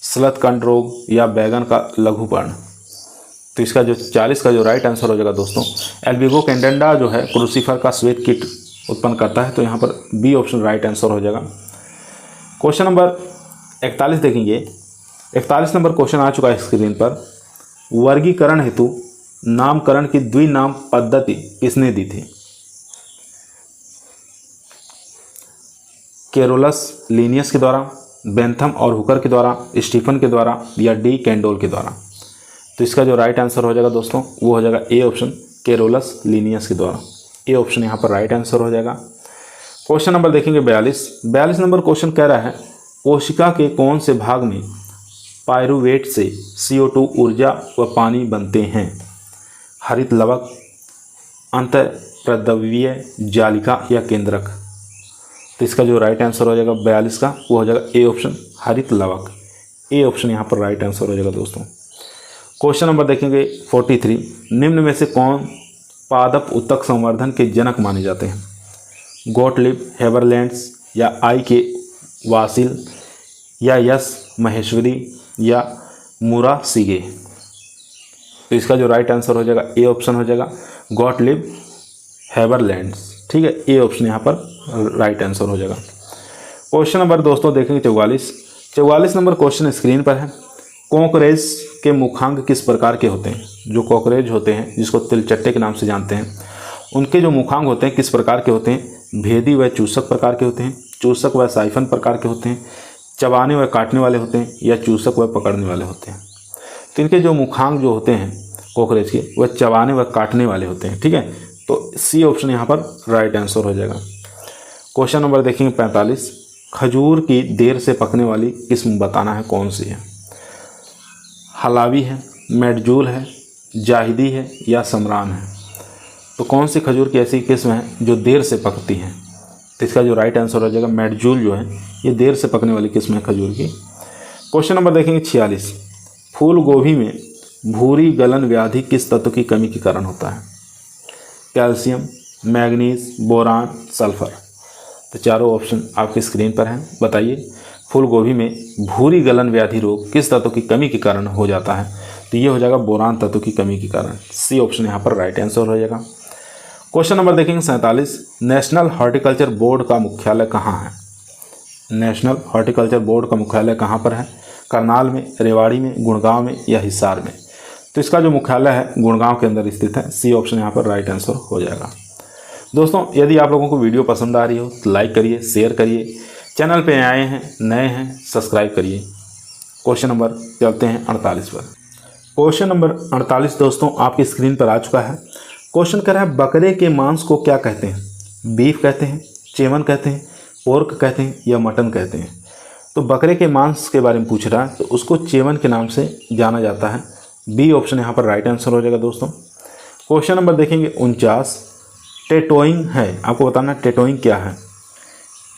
[SPEAKER 1] स्लतकंड रोग या बैगन का लघुपर्ण। तो इसका जो 40 का जो राइट आंसर हो जाएगा दोस्तों, एल्बिगो कैंडेंडा जो है क्रूसीफर का श्वेत कीट उत्पन्न करता है। तो यहाँ पर बी ऑप्शन राइट आंसर हो जाएगा। क्वेश्चन नंबर 41 देखेंगे। 41 नंबर क्वेश्चन आ चुका है स्क्रीन पर। वर्गीकरण हेतु नामकरण की द्विनाम पद्धति किसने दी थी? कैरोलस लिनियस के द्वारा, बेंथम और हुकर के द्वारा, स्टीफन के द्वारा या डी कैंडोल के द्वारा। तो इसका जो राइट आंसर हो जाएगा दोस्तों वो हो जाएगा ए ऑप्शन कैरोलस लिनियस के द्वारा। ए ऑप्शन यहाँ पर राइट आंसर हो जाएगा। क्वेश्चन नंबर देखेंगे 42 नंबर क्वेश्चन कह रहा है कोशिका के कौन से भाग में पायरुवेट से CO2 ऊर्जा व पानी बनते हैं? हरित लवक, अंतःप्रद्रव्यीय, जालिका या केंद्रक। तो इसका जो राइट आंसर हो जाएगा 42 का वो हो जाएगा ए ऑप्शन हरित लवक। ए ऑप्शन यहाँ पर राइट आंसर हो जाएगा दोस्तों। क्वेश्चन नंबर देखेंगे 43 निम्न में से कौन पादप उत्तक संवर्धन के जनक माने जाते हैं? गोटलिब, हेबरलैंड्स या आई के वासिल या यस महेश्वरी या मुरासिगे। तो इसका जो राइट आंसर हो जाएगा ए ऑप्शन हो जाएगा गोटलिब, हेबरलैंड्स। ठीक है, ए ऑप्शन यहाँ पर राइट आंसर हो जाएगा। क्वेश्चन नंबर दोस्तों देखेंगे 44 नंबर क्वेश्चन स्क्रीन पर है। कॉकरेज के मुखांग किस प्रकार के होते हैं? जो कॉकरेज होते हैं जिसको तिलचट्टे के नाम से जानते हैं, उनके जो मुखांग होते हैं किस प्रकार के होते हैं? भेदी व चूसक प्रकार के होते हैं, चूसक व साइफन प्रकार के होते हैं, चबाने व काटने वाले होते हैं या चूसक व पकड़ने वाले होते हैं। तो इनके जो मुखांग जो होते हैं कॉकरेज के वह चबाने व काटने वाले होते हैं। ठीक है, तो सी ऑप्शन यहाँ पर राइट आंसर हो जाएगा। क्वेश्चन नंबर देखेंगे 45 खजूर की देर से पकने वाली किस्म बताना है कौन सी है? हलावी है, मेडजूल है, जाहिदी है या समरान है। तो कौन सी खजूर की ऐसी किस्म है जो देर से पकती है? तो इसका जो राइट आंसर हो जाएगा मेडजूल जो है ये देर से पकने वाली किस्म है खजूर की। क्वेश्चन नंबर देखेंगे 46 फूल गोभी में भूरी गलन व्याधि किस तत्व की कमी के कारण होता है? Calcium, manganese, boron, sulphur. तो चारों ऑप्शन आपकी स्क्रीन पर हैं। बताइए फूल गोभी में भूरी गलन व्याधि रोग किस तत्व की कमी के कारण हो जाता है? तो ये हो जाएगा बोरान तत्व की कमी के कारण। सी ऑप्शन यहाँ पर राइट आंसर हो जाएगा। क्वेश्चन नंबर देखेंगे 47 नेशनल हॉर्टिकल्चर बोर्ड का मुख्यालय कहाँ है? नेशनल हॉर्टिकल्चर बोर्ड का मुख्यालय कहाँ पर है? करनाल में, रेवाड़ी में, गुड़गांव में या हिसार में। तो इसका जो मुख्यालय है गुड़गांव के अंदर स्थित है। सी ऑप्शन यहाँ पर राइट आंसर हो जाएगा। दोस्तों यदि आप लोगों को वीडियो पसंद आ रही हो तो लाइक करिए, शेयर करिए, चैनल पे आए हैं नए हैं सब्सक्राइब करिए। क्वेश्चन नंबर चलते हैं 48 पर। क्वेश्चन नंबर 48 दोस्तों आपकी स्क्रीन पर आ चुका है। क्वेश्चन कर रहा है बकरे के मांस को क्या कहते हैं? बीफ कहते हैं, चेमन कहते हैं, पोर्क कहते हैं या मटन कहते हैं। तो बकरे के मांस के बारे में पूछ रहा है तो उसको चेमन के नाम से जाना जाता है। बी ऑप्शन यहाँ पर राइट आंसर हो जाएगा दोस्तों। क्वेश्चन नंबर देखेंगे 49 टेटोइंग है। आपको बताना टेटोइंग क्या है?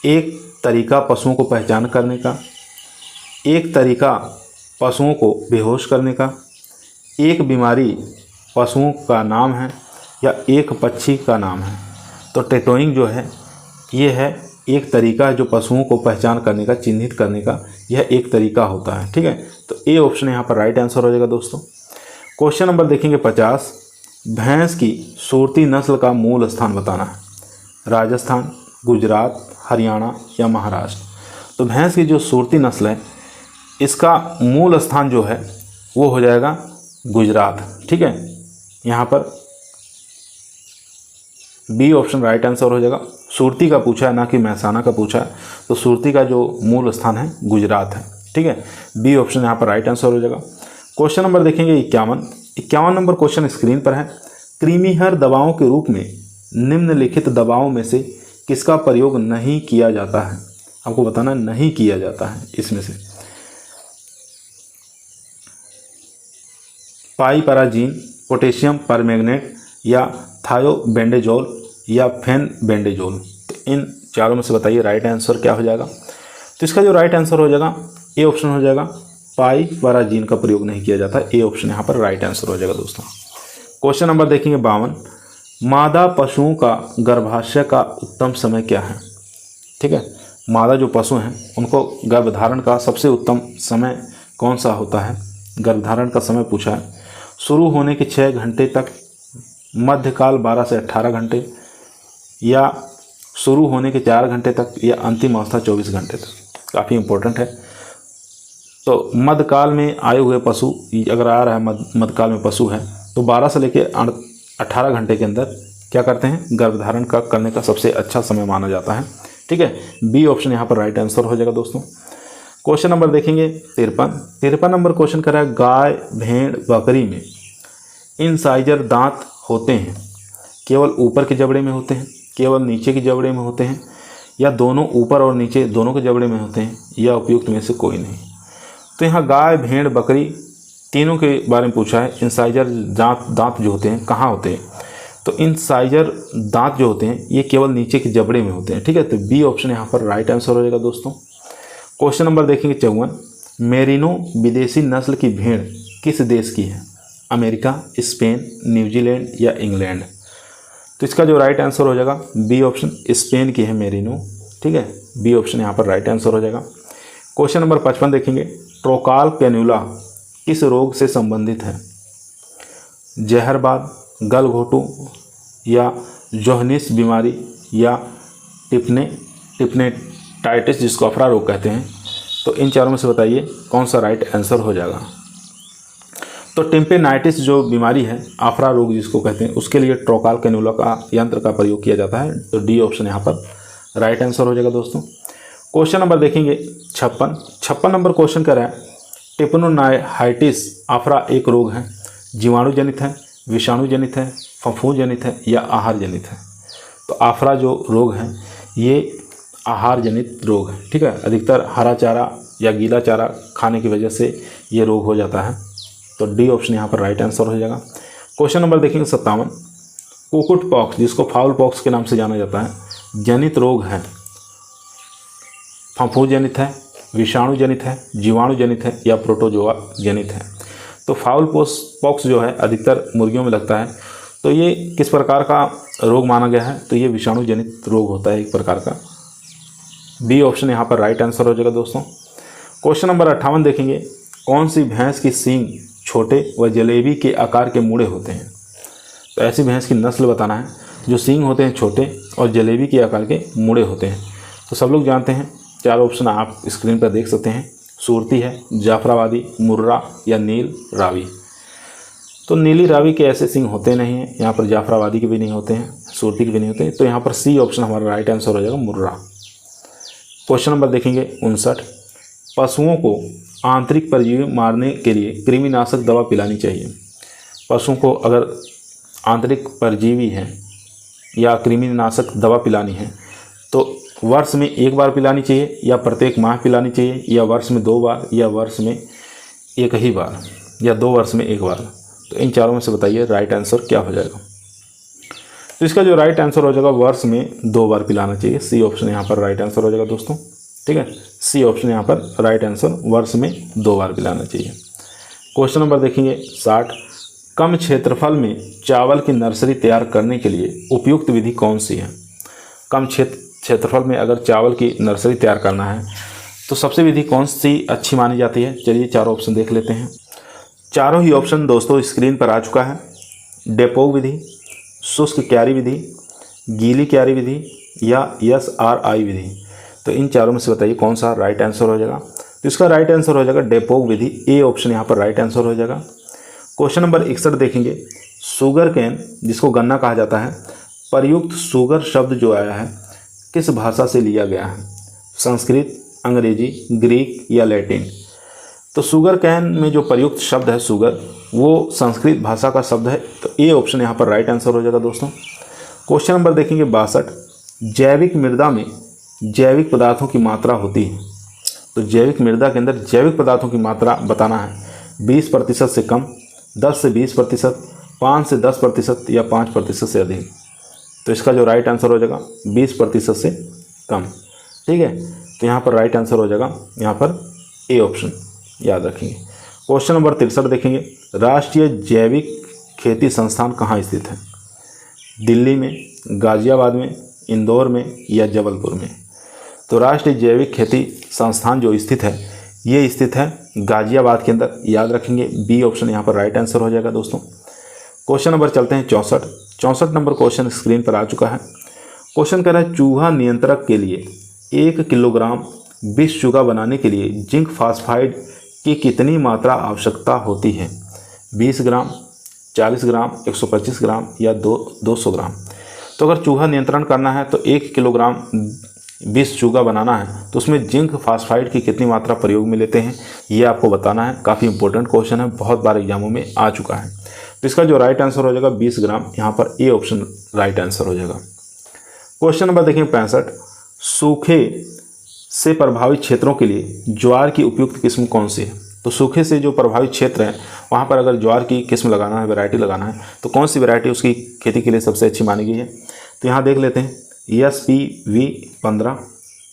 [SPEAKER 1] एक तरीका पशुओं को पहचान करने का, एक तरीका पशुओं को बेहोश करने का, एक बीमारी पशुओं का नाम है या एक पक्षी का नाम है। तो टेटोइंग जो है ये है एक तरीका जो पशुओं को पहचान करने का, चिन्हित करने का यह एक तरीका होता है। ठीक है, तो ए ऑप्शन यहाँ पर राइट आंसर हो जाएगा दोस्तों। क्वेश्चन नंबर देखेंगे 50 भैंस की सूरती नस्ल का मूल स्थान बताना है। राजस्थान, गुजरात, हरियाणा या महाराष्ट्र। तो भैंस की जो सूरती नस्ल है इसका मूल स्थान जो है वो हो जाएगा गुजरात। ठीक है, यहाँ पर बी ऑप्शन राइट आंसर हो जाएगा। सूरती का पूछा है ना कि महसाना का पूछा है, तो सूरती का जो मूल स्थान है गुजरात है। ठीक है, बी ऑप्शन यहाँ पर राइट आंसर हो जाएगा। क्वेश्चन नंबर देखेंगे 51 नंबर क्वेश्चन स्क्रीन पर है। क्रीमीहर दवाओं के रूप में निम्नलिखित दवाओं में से किसका प्रयोग नहीं किया जाता है? आपको बताना नहीं किया जाता है इसमें से। पाइपराजीन, पोटेशियम परमैंगनेट या थायोबेंडेजोल या फेनबेंडेजोल। तो इन चारों में से बताइए राइट आंसर क्या हो जाएगा? तो इसका जो राइट आंसर हो जाएगा ए ऑप्शन हो जाएगा पाइपराजीन का प्रयोग नहीं किया जाता। ए ऑप्शन यहाँ पर राइट आंसर हो जाएगा दोस्तों। क्वेश्चन नंबर देखेंगे 52 मादा पशुओं का गर्भाशय का उत्तम समय क्या है? ठीक है, मादा जो पशु हैं उनको गर्भधारण का सबसे उत्तम समय कौन सा होता है? गर्भधारण का समय पूछा है। शुरू होने के 6 घंटे तक, मध्यकाल 12 से 18 घंटे, या शुरू होने के 4 घंटे तक, या अंतिम अवस्था 24 घंटे तक। काफ़ी इम्पोर्टेंट है। तो मध्यकाल में आए हुए पशु अगर आ रहा है, मध्यकाल में पशु है, तो 12 से लेकर 18 घंटे के अंदर क्या करते हैं? गर्भधारण का करने का सबसे अच्छा समय माना जाता है। ठीक है, बी ऑप्शन यहाँ पर राइट आंसर हो जाएगा दोस्तों। क्वेश्चन नंबर देखेंगे 53 नंबर क्वेश्चन कर रहा है, गाय, भेड़, बकरी में इंसाइजर दांत होते हैं, केवल ऊपर के जबड़े में होते हैं, केवल नीचे के जबड़े में होते हैं, या दोनों ऊपर और नीचे दोनों के जबड़े में होते हैं, या उपयुक्त में से कोई नहीं? तो यहाँ गाय, भेड़, बकरी तीनों के बारे में पूछा है। इंसाइजर दांत जो होते हैं कहाँ होते हैं? तो इंसाइजर दांत जो होते हैं ये केवल नीचे के जबड़े में होते हैं। ठीक है, तो बी ऑप्शन यहाँ पर राइट आंसर हो जाएगा दोस्तों। क्वेश्चन नंबर देखेंगे 54, मेरिनो विदेशी नस्ल की भेड़ किस देश की है? अमेरिका, स्पेन, न्यूजीलैंड या इंग्लैंड? तो इसका जो राइट आंसर हो जाएगा बी ऑप्शन, स्पेन की है मेरिनो। ठीक है, बी ऑप्शन यहाँ पर राइट आंसर हो जाएगा। क्वेश्चन नंबर 55 देखेंगे, ट्रोकाल कैन्युला किस रोग से संबंधित है? जहरबाद, गलघोटू, या जोहनिस बीमारी, या टिप्नेटाइटिस जिसको अफरा रोग कहते हैं? तो इन चारों में से बताइए कौन सा राइट आंसर हो जाएगा। तो टिम्पेनाइटिस जो बीमारी है, अफरा रोग जिसको कहते हैं, उसके लिए ट्रोकाल कैन्युला का यंत्र का प्रयोग किया जाता है। तो डी ऑप्शन यहाँ पर राइट आंसर हो जाएगा दोस्तों। क्वेश्चन नंबर देखेंगे 56 नंबर क्वेश्चन कर रहा है, टिप्नोनाइटिस अफरा एक रोग है, जीवाणु जनित है, विषाणु जनित है, फफूंद जनित है, या आहार जनित है? तो अफरा जो रोग है ये आहार जनित रोग है। ठीक है, अधिकतर हरा चारा या गीला चारा खाने की वजह से ये रोग हो जाता है। तो डी ऑप्शन यहाँ पर राइट आंसर हो जाएगा। क्वेश्चन नंबर देखेंगे 57, कुकुट पॉक्स जिसको फाउल पॉक्स के नाम से जाना जाता है जनित रोग है, फफूंद जनित है, विषाणु जनित है, जीवाणु जनित है, या प्रोटोजोआ जनित है? तो फाउल पॉक्स जो है अधिकतर मुर्गियों में लगता है। तो ये किस प्रकार का रोग माना गया है? तो ये विषाणु जनित रोग होता है एक प्रकार का। बी ऑप्शन यहाँ पर राइट आंसर हो जाएगा दोस्तों। क्वेश्चन नंबर 58 देखेंगे, कौन सी भैंस की सींग छोटे व जलेबी के आकार के मुड़े होते हैं? तो ऐसी भैंस की नस्ल बताना है जो सींग होते हैं छोटे और जलेबी के आकार के मुड़े होते हैं। तो सब लोग जानते हैं, चार ऑप्शन आप स्क्रीन पर देख सकते हैं। सूरती है, जाफराबादी, मुर्रा, या नील रावी? तो नीली रावी के ऐसे सींग होते नहीं हैं, यहाँ पर जाफराबादी के भी नहीं होते हैं, सूरती के भी नहीं होते हैं। तो यहाँ पर सी ऑप्शन हमारा राइट आंसर हो जाएगा, मुर्रा। क्वेश्चन नंबर देखेंगे 59, पशुओं को आंतरिक परजीवी मारने के लिए कृमिनाशक दवा पिलानी चाहिए। पशुओं को अगर आंतरिक परजीवी है या कृमिनाशक दवा पिलानी है तो वर्ष में एक बार पिलानी चाहिए, या प्रत्येक माह पिलानी चाहिए, या वर्ष में 2 बार, या वर्ष में एक ही बार, या 2 वर्ष में 1 बार? तो इन चारों में से बताइए राइट आंसर क्या हो जाएगा। तो इसका जो राइट आंसर हो जाएगा वर्ष में 2 बार पिलाना चाहिए। सी ऑप्शन यहाँ पर राइट आंसर हो जाएगा दोस्तों। ठीक है, सी ऑप्शन यहाँ पर राइट आंसर, वर्ष में 2 बार पिलाना चाहिए। क्वेश्चन नंबर देखेंगे 60, कम क्षेत्रफल में चावल की नर्सरी तैयार करने के लिए उपयुक्त विधि कौन सी है? कम क्षेत्रफल में अगर चावल की नर्सरी तैयार करना है तो सबसे विधि कौन सी अच्छी मानी जाती है? चलिए चारों ऑप्शन देख लेते हैं। चारों ही ऑप्शन दोस्तों स्क्रीन पर आ चुका है। डेपोग विधि, शुष्क क्यारी विधि, गीली क्यारी विधि, या SRI विधि? तो इन चारों में से बताइए कौन सा राइट आंसर हो जाएगा। तो इसका राइट आंसर हो जाएगा डेपोग विधि। ए ऑप्शन यहाँ पर राइट आंसर हो जाएगा। क्वेश्चन नंबर 61 देखेंगे, शुगर केन जिसको गन्ना कहा जाता है, प्रयुक्त शुगर शब्द जो आया है किस भाषा से लिया गया है? संस्कृत, अंग्रेजी, ग्रीक, या लैटिन? तो शुगर कैन में जो प्रयुक्त शब्द है शुगर, वो संस्कृत भाषा का शब्द है। तो ए ऑप्शन यहाँ पर राइट आंसर हो जाएगा दोस्तों। क्वेश्चन नंबर देखेंगे 62, जैविक मृदा में जैविक पदार्थों की मात्रा होती है। तो जैविक मृदा के अंदर जैविक पदार्थों की मात्रा बताना है। 20% से कम, 10 से 20%, 5 से 10%, या 5% से अधिक? तो इसका जो राइट आंसर हो जाएगा 20% से कम। ठीक है, तो यहाँ पर राइट आंसर हो जाएगा यहाँ पर ए ऑप्शन, याद रखेंगे। क्वेश्चन नंबर 63 देखेंगे, राष्ट्रीय जैविक खेती संस्थान कहाँ स्थित है? दिल्ली में, गाजियाबाद में, इंदौर में, या जबलपुर में? तो राष्ट्रीय जैविक खेती संस्थान जो स्थित है ये स्थित है गाजियाबाद के अंदर, याद रखेंगे। बी ऑप्शन यहाँ पर राइट आंसर हो जाएगा दोस्तों। क्वेश्चन नंबर चलते हैं 64 नंबर क्वेश्चन स्क्रीन पर आ चुका है। क्वेश्चन कह रहा है चूहा नियंत्रक के लिए 1 किलोग्राम विष चूहा बनाने के लिए जिंक फास्फाइड की कितनी मात्रा आवश्यकता होती है? 20 ग्राम, 40 ग्राम, 125 ग्राम या 200 ग्राम। तो अगर चूहा नियंत्रण करना है तो 1 किलोग्राम विष चूहा बनाना है तो उसमें जिंक फास्फाइड की कितनी मात्रा प्रयोग में लेते हैं ये आपको बताना है। काफ़ी इंपॉर्टेंट क्वेश्चन है, बहुत बार एग्जामों में आ चुका है। तो इसका जो राइट आंसर हो जाएगा 20 ग्राम, यहाँ पर ए ऑप्शन राइट आंसर हो जाएगा। क्वेश्चन नंबर देखिए 65, सूखे से प्रभावित क्षेत्रों के लिए ज्वार की उपयुक्त किस्म कौन सी है? तो सूखे से जो प्रभावित क्षेत्र है वहाँ पर अगर ज्वार की किस्म लगाना है, वैरायटी लगाना है तो कौन सी वैरायटी उसकी खेती के लिए सबसे अच्छी मानी गई है? तो यहाँ देख लेते हैं SPV 15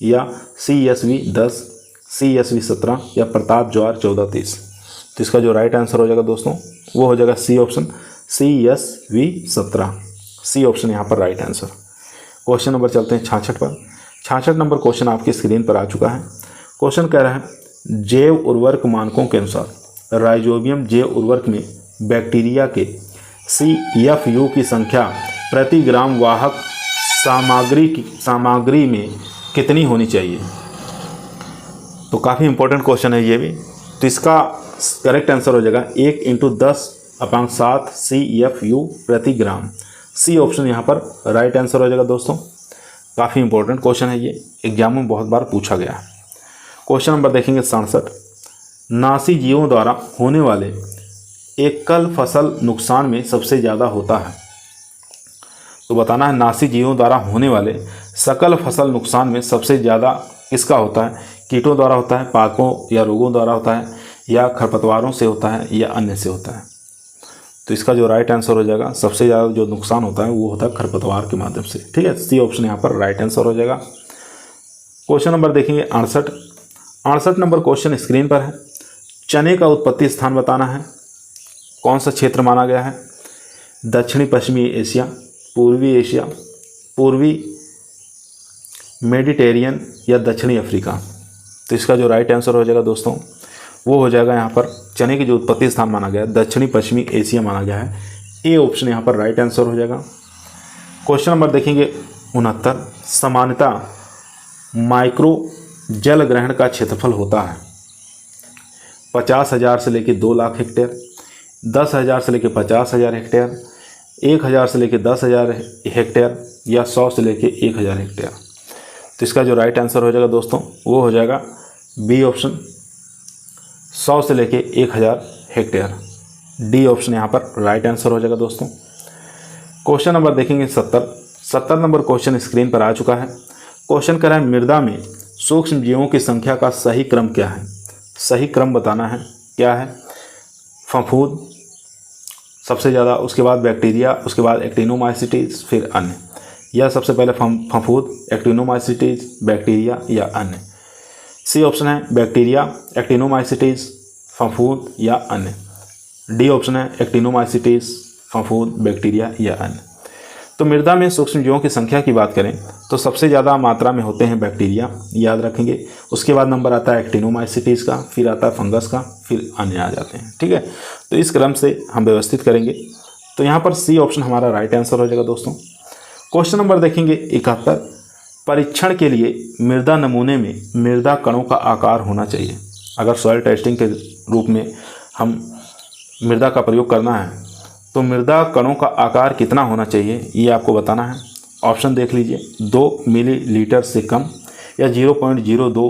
[SPEAKER 1] या CSV 10, CSV 17 या प्रताप ज्वार 14-30। तो इसका जो राइट आंसर हो जाएगा दोस्तों वो हो जाएगा C option, CSV 17। C option यहाँ पर राइट आंसर। क्वेश्चन नंबर चलते हैं 66 पर। 66 नंबर क्वेश्चन आपकी स्क्रीन पर आ चुका है। क्वेश्चन कह रहा है जैव उर्वरक मानकों के अनुसार राइजोबियम जैव उर्वरक में बैक्टीरिया के CFU की संख्या प्रति ग्राम वाहक सामग्री में कितनी होनी चाहिए? तो काफ़ी इंपॉर्टेंट क्वेश्चन है ये भी। तो इसका करेक्ट आंसर हो जाएगा 1 × 10/7 CFU प्रति ग्राम। सी ऑप्शन यहाँ पर राइट आंसर हो जाएगा दोस्तों। काफ़ी इंपॉर्टेंट क्वेश्चन है ये, एग्जाम में बहुत बार पूछा गया है। क्वेश्चन नंबर देखेंगे 67, नासी जीवों द्वारा होने वाले एकल फसल नुकसान में सबसे ज़्यादा होता है। तो बताना है नासी जीवों द्वारा होने वाले सकल फसल नुकसान में सबसे ज़्यादा किसका होता है? कीटों द्वारा होता है, पाकों या रोगों द्वारा होता है, या खरपतवारों से होता है, या अन्य से होता है? तो इसका जो राइट आंसर हो जाएगा सबसे ज़्यादा जो नुकसान होता है वो होता है खरपतवार के माध्यम से। ठीक है, सी ऑप्शन यहाँ पर राइट आंसर हो जाएगा। क्वेश्चन नंबर देखेंगे 68 नंबर क्वेश्चन स्क्रीन पर है। चने का उत्पत्ति स्थान बताना है। कौन सा क्षेत्र माना गया है? दक्षिणी पश्चिमी एशिया, पूर्वी एशिया, पूर्वी मेडिटेरियन या दक्षिणी अफ्रीका? तो इसका जो राइट आंसर हो जाएगा दोस्तों वो हो जाएगा यहाँ पर चने की जो उत्पत्ति स्थान माना गया है दक्षिणी पश्चिमी एशिया माना गया है। ए ऑप्शन यहाँ पर राइट आंसर हो जाएगा। क्वेश्चन नंबर देखेंगे 69, सामान्यतः माइक्रो जल ग्रहण का क्षेत्रफल होता है 50,000 से लेकर 2 लाख हेक्टेयर, 10,000 से लेकर 50,000 हेक्टेयर, 1,000 से लेकर 10,000 हेक्टेयर या 100 से लेकर 1,000 हेक्टेयर? तो इसका जो राइट आंसर हो जाएगा दोस्तों वो हो जाएगा बी ऑप्शन, 100 से लेके 1,000 हेक्टेयर। डी ऑप्शन यहाँ पर राइट आंसर हो जाएगा दोस्तों। क्वेश्चन नंबर देखेंगे 70 नंबर क्वेश्चन स्क्रीन पर आ चुका है। क्वेश्चन कर रहा है मृदा में सूक्ष्म जीवों की संख्या का सही क्रम क्या है? सही क्रम बताना है क्या है? फफूंद सबसे ज़्यादा, उसके बाद बैक्टीरिया, उसके बाद एक्टिनोमाइसिटीज, फिर अन्य, या सबसे पहले फफूंद, एक्टिनोमाइसिटीज, बैक्टीरिया या अन्य? सी ऑप्शन है बैक्टीरिया, एक्टिनोमाइसिटीज, फफूंद या अन्य। डी ऑप्शन है एक्टिनोमाइसिटीज, फफूंद, बैक्टीरिया या अन्य। तो मृदा में सूक्ष्म जीवों की संख्या की बात करें तो सबसे ज़्यादा मात्रा में होते हैं बैक्टीरिया, याद रखेंगे। उसके बाद नंबर आता है एक्टिनोमाइसिटीज का, फिर आता है फंगस का, फिर अन्य आ जाते हैं। ठीक है, तो इस क्रम से हम व्यवस्थित करेंगे। तो यहाँ पर सी ऑप्शन हमारा राइट आंसर हो जाएगा दोस्तों। क्वेश्चन नंबर देखेंगे 71, परीक्षण के लिए मृदा नमूने में मृदा कणों का आकार होना चाहिए। अगर सॉइल टेस्टिंग के रूप में हम मृदा का प्रयोग करना है तो मृदा कणों का आकार कितना होना चाहिए ये आपको बताना है। ऑप्शन देख लीजिए, 2 मिलीलीटर से कम या 0.02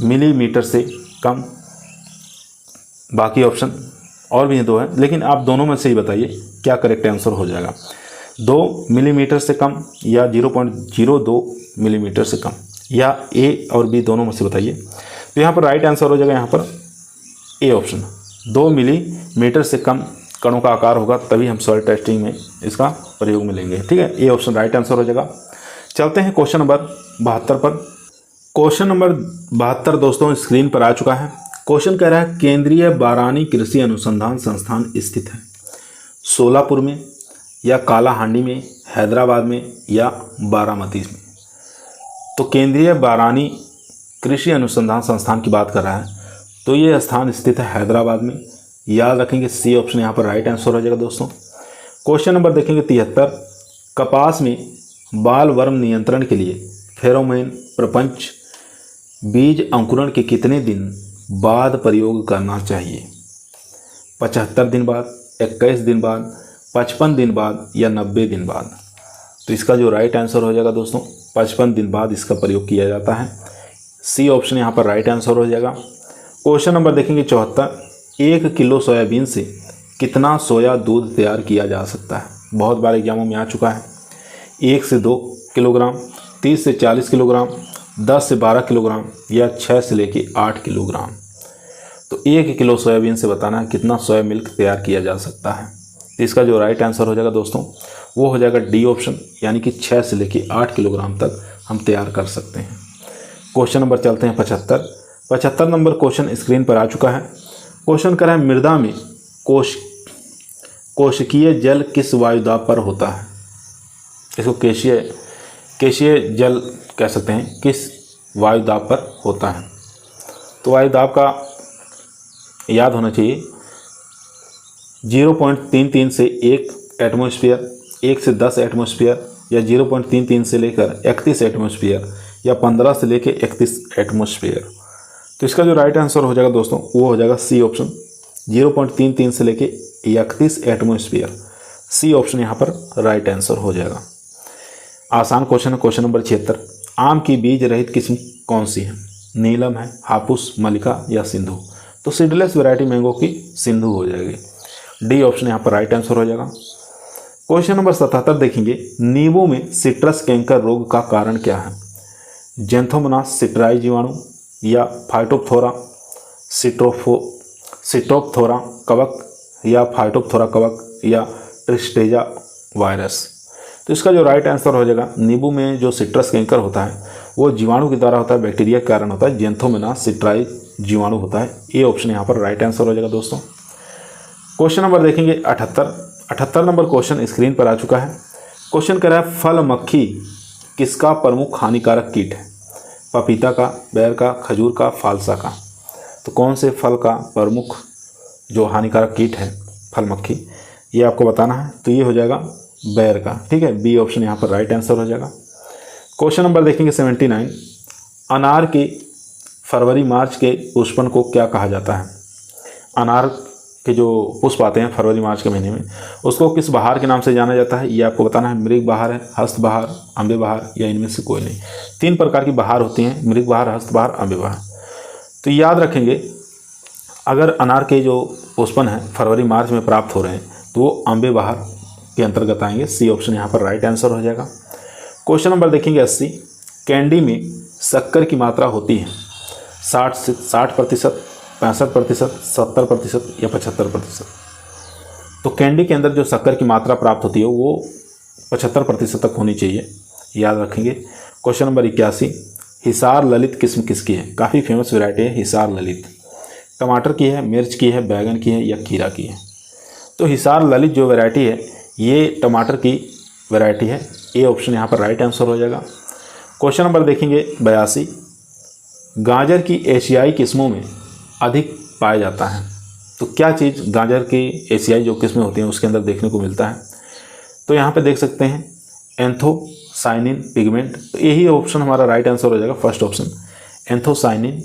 [SPEAKER 1] मिलीमीटर से कम। बाकी ऑप्शन और भी 2 हैं, लेकिन आप दोनों में से ही बताइए क्या करेक्ट आंसर हो जाएगा। 2 मिलीमीटर से कम या 0.02 मिलीमीटर से कम, या ए और बी दोनों में से बताइए। तो यहाँ पर राइट आंसर हो जाएगा यहाँ पर ए ऑप्शन, 2 मिलीमीटर से कम कणों का आकार होगा तभी हम सॉइल टेस्टिंग में इसका प्रयोग में लेंगे। ठीक है, ए ऑप्शन राइट आंसर हो जाएगा। चलते हैं क्वेश्चन नंबर 72 पर। क्वेश्चन नंबर 72 दोस्तों स्क्रीन पर आ चुका है। क्वेश्चन कह रहा है केंद्रीय बारानी कृषि अनुसंधान संस्थान स्थित है सोलापुर में या कालाहांडी में, हैदराबाद में या बारामती में? तो केंद्रीय बारानी कृषि अनुसंधान संस्थान की बात कर रहा है, तो ये स्थान स्थित है हैदराबाद में। याद रखेंगे सी ऑप्शन यहाँ पर राइट आंसर हो जाएगा दोस्तों। क्वेश्चन नंबर देखेंगे 73, कपास में बाल वर्म नियंत्रण के लिए फेरोमोन प्रपंच बीज अंकुरण के कितने दिन बाद प्रयोग करना चाहिए? 75 दिन बाद, 21 दिन बाद, 55 दिन बाद या 90 दिन बाद? तो इसका जो राइट आंसर हो जाएगा दोस्तों 55 दिन बाद इसका प्रयोग किया जाता है। सी ऑप्शन यहाँ पर राइट आंसर हो जाएगा। क्वेश्चन नंबर देखेंगे 74, 1 किलो सोयाबीन से कितना सोया दूध तैयार किया जा सकता है? बहुत बार एग्जामों में आ चुका है। 1 से 2 किलोग्राम, 30 से 40 किलोग्राम, 10 से 12 किलोग्राम या 6 से लेके 8 किलोग्राम। तो 1 किलो सोयाबीन से बताना है कितना सोया मिल्क तैयार किया जा सकता है। तो इसका जो राइट आंसर हो जाएगा दोस्तों वो हो जाएगा डी ऑप्शन, यानी कि 6 से लेके 8 किलोग्राम तक हम तैयार कर सकते हैं। क्वेश्चन नंबर चलते हैं 75 नंबर क्वेश्चन स्क्रीन पर आ चुका है। क्वेश्चन कर रहा है मृदा में कोशिकीय जल किस वायुदाब पर होता है? इसको केशीय जल कह सकते हैं, किस वायुदाब पर होता है? तो वायुदाब का याद होना चाहिए 0.33 से 1 एटमॉस्फेयर, 1 से 10 एटमॉस्फेयर या 0.33 से लेकर 31 एटमॉस्फेयर या 15 से लेकर 31 एटमॉस्फेयर। तो इसका जो राइट आंसर हो जाएगा दोस्तों वो हो जाएगा सी ऑप्शन, 0.33 से लेकर 31 एटमॉस्फेयर। सी ऑप्शन यहाँ पर राइट आंसर हो जाएगा। आसान क्वेश्चन है क्वेश्चन नंबर 76, आम की बीज रहित किस्म कौन सी है? नीलम है, हापुस, मलिका या सिंधु? तो सीडलेस वैरायटी मैंगो की सिंधु हो जाएगी। डी ऑप्शन यहाँ पर राइट आंसर हो जाएगा। क्वेश्चन नंबर 77 देखेंगे, नींबू में सिट्रस कैंकर रोग का कारण क्या है? जेंथोमोनास सिट्राई जीवाणु या फाइटोप्थोरा सिट्रोप्थोरा कवक या फाइटोप्थोरा कवक या ट्रिस्टेजा वायरस? तो इसका जो राइट आंसर हो जाएगा, नींबू में जो सिट्रस कैंकर होता है वो जीवाणु के द्वारा होता है, बैक्टीरिया के कारण होता है, जेंथोमोनास सिट्राई जीवाणु होता है। ए ऑप्शन यहाँ पर राइट आंसर हो जाएगा दोस्तों। क्वेश्चन नंबर देखेंगे 78 नंबर क्वेश्चन स्क्रीन पर आ चुका है। क्वेश्चन कह रहा है फल मक्खी किसका प्रमुख हानिकारक कीट है? पपीता का, बैर का, खजूर का, फालसा का? तो कौन से फल का प्रमुख जो हानिकारक कीट है फल मक्खी, ये आपको बताना है। तो ये हो जाएगा बैर का, ठीक है। बी ऑप्शन यहाँ पर राइट आंसर हो जाएगा। क्वेश्चन नंबर देखेंगे 79, अनार के फरवरी मार्च के पुष्पन को क्या कहा जाता है? अनार के जो पुष्प आते हैं फरवरी मार्च के महीने में उसको किस बहार के नाम से जाना जाता है? ये आपको बताना है। मृग बहार है, हस्त बहार, अम्बे बहार या इनमें से कोई नहीं। 3 प्रकार की बहार होती हैं, मृग बहार, हस्त बहार, अम्बे बहार। तो याद रखेंगे अगर अनार के जो पुष्पन हैं फरवरी मार्च में प्राप्त हो रहे हैं तो वो अम्बे बहार के अंतर्गत आएंगे। सी ऑप्शन यहाँ पर राइट आंसर हो जाएगा। क्वेश्चन नंबर देखेंगे 80, कैंडी में शक्कर की मात्रा होती है 60%, 65%, 70% या 75%? तो कैंडी के अंदर जो शक्कर की मात्रा प्राप्त होती है वो 75% तक होनी चाहिए, याद रखेंगे। क्वेश्चन नंबर 81, हिसार ललित किस्म किसकी है? काफ़ी फेमस वैरायटी है हिसार ललित। टमाटर की है, मिर्च की है, बैगन की है या खीरा की है? तो हिसार ललित जो वैरायटी है ये टमाटर की वैरायटी है। ए ऑप्शन यहाँ पर राइट आंसर हो जाएगा। क्वेश्चन नंबर देखेंगे 82, गाजर की एशियाई किस्मों में अधिक पाया जाता है? तो क्या चीज़ गाजर की एशियाई जो किस्में होती हैं उसके अंदर देखने को मिलता है? तो यहाँ पे देख सकते हैं एंथोसाइनिन पिगमेंट। तो यही ऑप्शन हमारा राइट आंसर हो जाएगा, फर्स्ट ऑप्शन। एंथोसाइनिन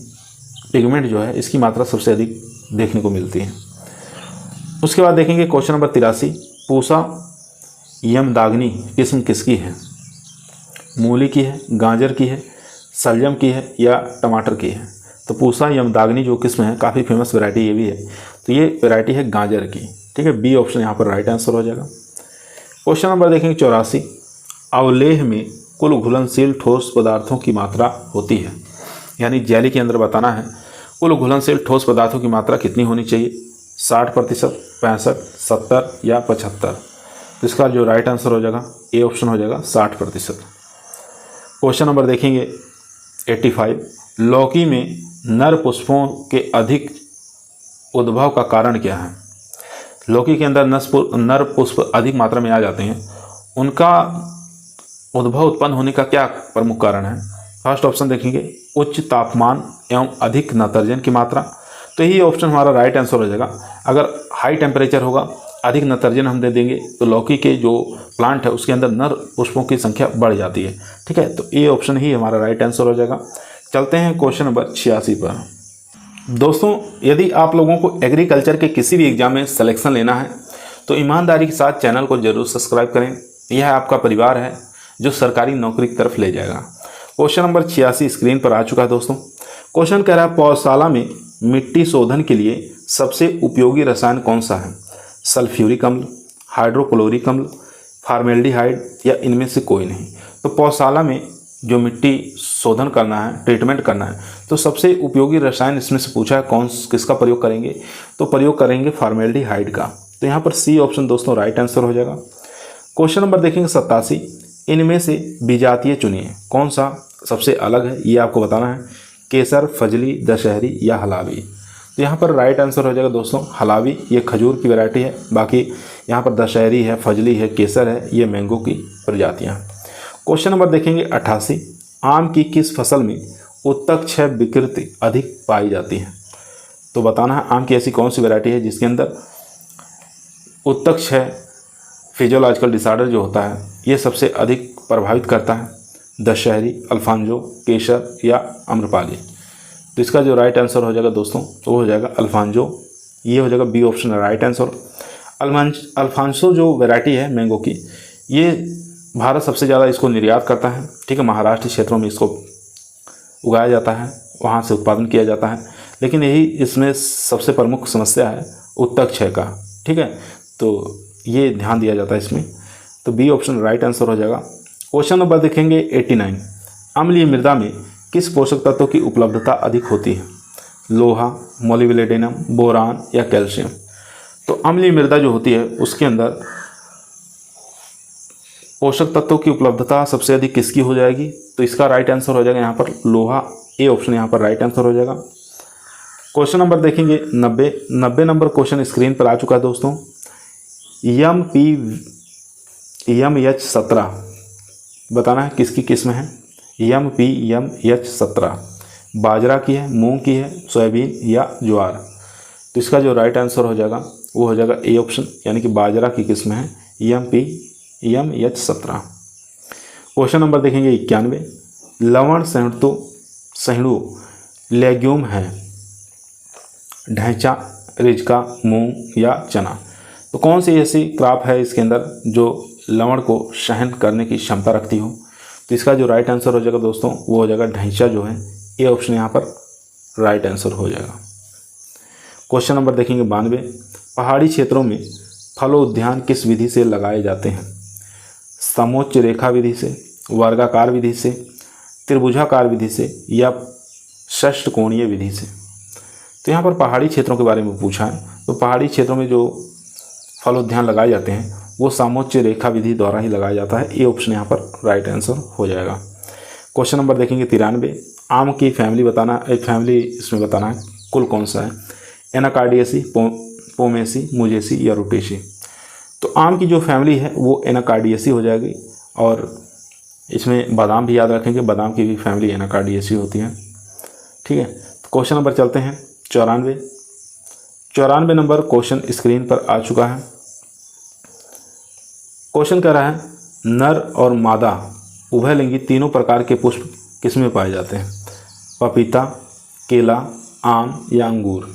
[SPEAKER 1] पिगमेंट जो है इसकी मात्रा सबसे अधिक देखने को मिलती है। उसके बाद देखेंगे क्वेश्चन नंबर 83, पूसा यमदाग्नि किस्म किसकी है? मूली की है, गाजर की है, सलजम की है या टमाटर की है? तो पूसा यमदाग्नि जो किस्म है काफ़ी फेमस वैरायटी ये भी है, तो ये वैरायटी है गाजर की, ठीक है। बी ऑप्शन यहाँ पर राइट आंसर हो जाएगा। क्वेश्चन नंबर देखेंगे 84, अवलेह में कुल घुलनशील ठोस पदार्थों की मात्रा होती है, यानी जेली के अंदर बताना है कुल घुलनशील ठोस पदार्थों की मात्रा कितनी होनी चाहिए? 60%, 65, 70 या 75? तो इसका जो राइट आंसर हो जाएगा ए ऑप्शन हो जाएगा 60%। क्वेश्चन नंबर देखेंगे 85, लौकी में नर पुष्पों के अधिक उद्भव का कारण क्या है? लौकी के अंदर नर पुष्प अधिक मात्रा में आ जाते हैं, उनका उद्भव उत्पन्न होने का क्या प्रमुख कारण है? फर्स्ट ऑप्शन देखेंगे उच्च तापमान एवं अधिक नाइट्रोजन की मात्रा, तो यही ऑप्शन हमारा राइट आंसर हो जाएगा। अगर हाई टेम्परेचर होगा, अधिक नाइट्रोजन हम दे देंगे तो लौकी के जो प्लांट है उसके अंदर नर पुष्पों की संख्या बढ़ जाती है। ठीक है, तो ये ऑप्शन ही हमारा राइट आंसर हो जाएगा। चलते हैं क्वेश्चन नंबर 86 पर। दोस्तों, यदि आप लोगों को एग्रीकल्चर के किसी भी एग्जाम में सिलेक्शन लेना है तो ईमानदारी के साथ चैनल को जरूर सब्सक्राइब करें। यह आपका परिवार है जो सरकारी नौकरी की तरफ ले जाएगा। क्वेश्चन नंबर 86 स्क्रीन पर आ चुका है दोस्तों। क्वेश्चन कह रहा है पौधशाला में मिट्टी शोधन के लिए सबसे उपयोगी रसायन कौन सा है? सल्फ्यूरिक अम्ल, हाइड्रोक्लोरिक अम्ल, फार्मेल्डिहाइड या इनमें से कोई नहीं। तो पौधशाला में जो मिट्टी शोधन करना है, ट्रीटमेंट करना है, तो सबसे उपयोगी रसायन इसमें से पूछा है किसका प्रयोग करेंगे? तो प्रयोग करेंगे फार्मेल्डिहाइड का। तो यहाँ पर सी ऑप्शन दोस्तों राइट आंसर हो जाएगा। क्वेश्चन नंबर देखेंगे 87, इनमें से विजातीय चुनिए, कौन सा सबसे अलग है ये आपको बताना है। केसर, फजली, दशहरी या हलावी। तो यहाँ पर राइट आंसर हो जाएगा दोस्तों हलावी, ये खजूर की वैरायटी है। बाकी यहाँ पर दशहरी है, फजली है, केसर है, ये मैंगो की प्रजातियाँ हैं। क्वेश्चन नंबर देखेंगे 88, आम की किस फसल में उत्तक क्षय विकृति अधिक पाई जाती है? तो बताना है आम की ऐसी कौन सी वैरायटी है जिसके अंदर उत्तक क्षय फिजियोलॉजिकल डिसऑर्डर जो होता है ये सबसे अधिक प्रभावित करता है। दशहरी, अल्फांजो, केसर या आम्रपाली। तो इसका जो राइट आंसर हो जाएगा दोस्तों वो हो जाएगा अल्फांजो, ये हो जाएगा B option right answer. Alphonso जो वैरायटी है मैंगो की, ये भारत सबसे ज़्यादा इसको निर्यात करता है। ठीक है, महाराष्ट्र क्षेत्रों में इसको उगाया जाता है, वहाँ से उत्पादन किया जाता है। लेकिन यही इसमें सबसे प्रमुख समस्या है उत्तक क्षय का। ठीक है, तो ये ध्यान दिया जाता है इसमें। तो बी ऑप्शन राइट आंसर हो जाएगा। क्वेश्चन नंबर देखेंगे 89, अम्लीय मृदा में किस पोषक तत्व की उपलब्धता अधिक होती है? लोहा, मोलिब्डेनम, बोरान या कैल्शियम। तो अम्लीय मृदा जो होती है उसके अंदर पोषक तत्वों की उपलब्धता सबसे अधिक किसकी हो जाएगी? तो इसका राइट आंसर हो जाएगा यहाँ पर लोहा, ए ऑप्शन यहाँ पर राइट आंसर हो जाएगा। क्वेश्चन नंबर देखेंगे 90 नंबर क्वेश्चन स्क्रीन पर आ चुका है दोस्तों। MPMH17 बताना है किसकी किस्म है? MPMH17 बाजरा की है, मूंग की है, सोयाबीन या ज्वार। तो इसका जो राइट आंसर हो जाएगा वो हो जाएगा ए ऑप्शन, यानी कि बाजरा की किस्म है MPMH17। क्वेश्चन नंबर देखेंगे 91, लवण सहिणु लेग्यूम है, ढैंचा, रिजका, मूंग या चना। तो कौन सी ऐसी क्रॉप है इसके अंदर जो लवण को सहन करने की क्षमता रखती हो? तो इसका जो राइट आंसर हो जाएगा दोस्तों वो हो जाएगा ढैंचा जो है, ए ऑप्शन यहाँ पर राइट आंसर हो जाएगा। क्वेश्चन नंबर देखेंगे 92, पहाड़ी क्षेत्रों में फलोद्यान किस विधि से लगाए जाते हैं? समोच्च रेखा विधि से, वर्गाकार विधि से, त्रिभुजाकार विधि से या षष्ठकोणीय विधि से। तो यहाँ पर पहाड़ी क्षेत्रों के बारे में पूछा है। तो पहाड़ी क्षेत्रों में जो फलोद्यान लगाए जाते हैं वो समोच्च रेखा विधि द्वारा ही लगाया जाता है, ए ऑप्शन यहाँ पर राइट आंसर हो जाएगा। क्वेश्चन नंबर देखेंगे 93, आम की फैमिली बताना, एक फैमिली इसमें बताना है कुल कौन सा है? एनाकार्डियेसी, पोमेसी, मुजेसी या रूटेसी। तो आम की जो फैमिली है वो एनाकार्डियेसी हो जाएगी। और इसमें बादाम भी याद रखेंगे, बादाम की भी फैमिली एनाकार्डियेसी होती है। ठीक है, तो क्वेश्चन नंबर चलते हैं 94 नंबर क्वेश्चन स्क्रीन पर आ चुका है। क्वेश्चन कह रहा है नर और मादा उभयलिंगी तीनों प्रकार के पुष्प किसमें पाए जाते हैं? पपीता, केला, आम या अंगूर।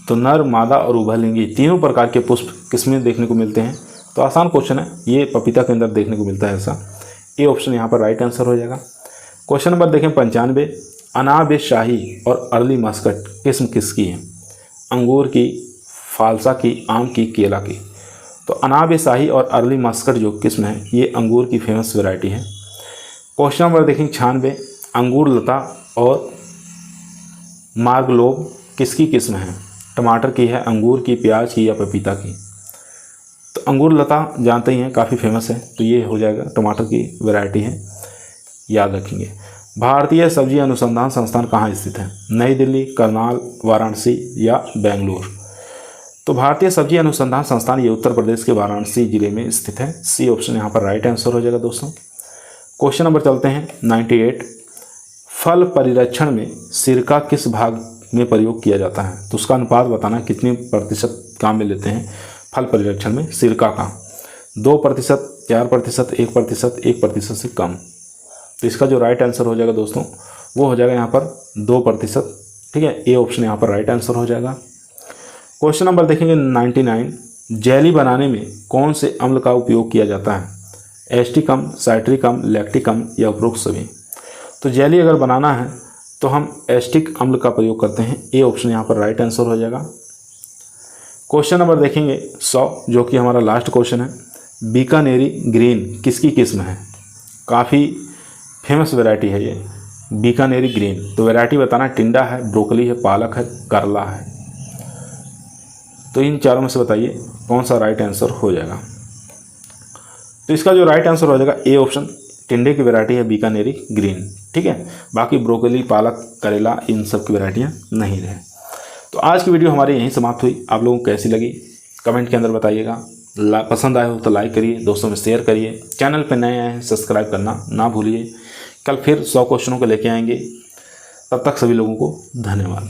[SPEAKER 1] तो नर, मादा और उभयलिंगी तीनों प्रकार के पुष्प किसमें देखने को मिलते हैं? तो आसान क्वेश्चन है, ये पपीता के अंदर देखने को मिलता है ऐसा, ए ऑप्शन यहाँ पर राइट आंसर हो जाएगा। क्वेश्चन नंबर देखें 95, अनाब शाही और अर्ली मस्कट किस्म किसकी है? अंगूर की, फालसा की, आम की, केला की। तो अनाब शाही और अर्ली मस्कट जो किस्म है ये अंगूर की फेमस वैरायटी है। क्वेश्चन नंबर देखेंगे 96, अंगूर लता और मार्गलोब किसकी किस्म है? टमाटर की है, अंगूर की, प्याज की या पपीता की। तो अंगूर लता जानते ही हैं काफ़ी फेमस है, तो ये हो जाएगा टमाटर की वैरायटी है, याद रखेंगे। भारतीय सब्जी अनुसंधान संस्थान कहाँ स्थित है? नई दिल्ली, करनाल, वाराणसी या बेंगलुरु। तो भारतीय सब्जी अनुसंधान संस्थान ये उत्तर प्रदेश के वाराणसी जिले में स्थित है, सी ऑप्शन यहाँ पर राइट आंसर हो जाएगा दोस्तों। क्वेश्चन नंबर चलते हैं 98, फल परिरक्षण में सिरका किस भाग में प्रयोग किया जाता है? तो उसका अनुपात बताना, कितने प्रतिशत काम में लेते हैं फल परिरक्षण में सिरका का? 2%, 4%, 1%, 1% से कम। तो इसका जो राइट आंसर हो जाएगा दोस्तों वो हो जाएगा यहाँ पर 2%। ठीक है, ए ऑप्शन यहाँ पर राइट आंसर हो जाएगा। क्वेश्चन नंबर देखेंगे 99। जेली बनाने में कौन से अम्ल का उपयोग किया जाता है? एस्टिक अम्ल, साइट्रिक अम्ल, लैक्टिक अम्ल या उपरोक्त सभी? तो जेली अगर बनाना है तो हम एस्टिक अम्ल का प्रयोग करते हैं। ए ऑप्शन यहाँ पर राइट आंसर हो जाएगा। क्वेश्चन नंबर देखेंगे 100, जो कि हमारा लास्ट क्वेश्चन है। बीकानेरी ग्रीन किसकी किस्म है? काफ़ी फेमस वैरायटी है ये बीकानेरी ग्रीन। तो वैरायटी बताना, टिंडा है, ब्रोकली है, पालक है, करला है। तो इन चारों में से बताइए कौन सा राइट आंसर हो जाएगा? तो इसका जो राइट आंसर हो जाएगा ए ऑप्शन, टिंडे की वैरायटी है बीकानेरी ग्रीन। ठीक है, बाकी ब्रोकली, पालक, करेला इन सब की वैरायटियाँ नहीं रहे। तो आज की वीडियो हमारी यहीं समाप्त हुई। आप लोगों को कैसी लगी कमेंट के अंदर बताइएगा। पसंद आए हो तो लाइक करिए, दोस्तों में शेयर करिए। चैनल पर नए आए हैं सब्सक्राइब करना ना भूलिए। कल फिर 100 क्वेश्चनों को लेके आएंगे। तब तक सभी लोगों को धन्यवाद।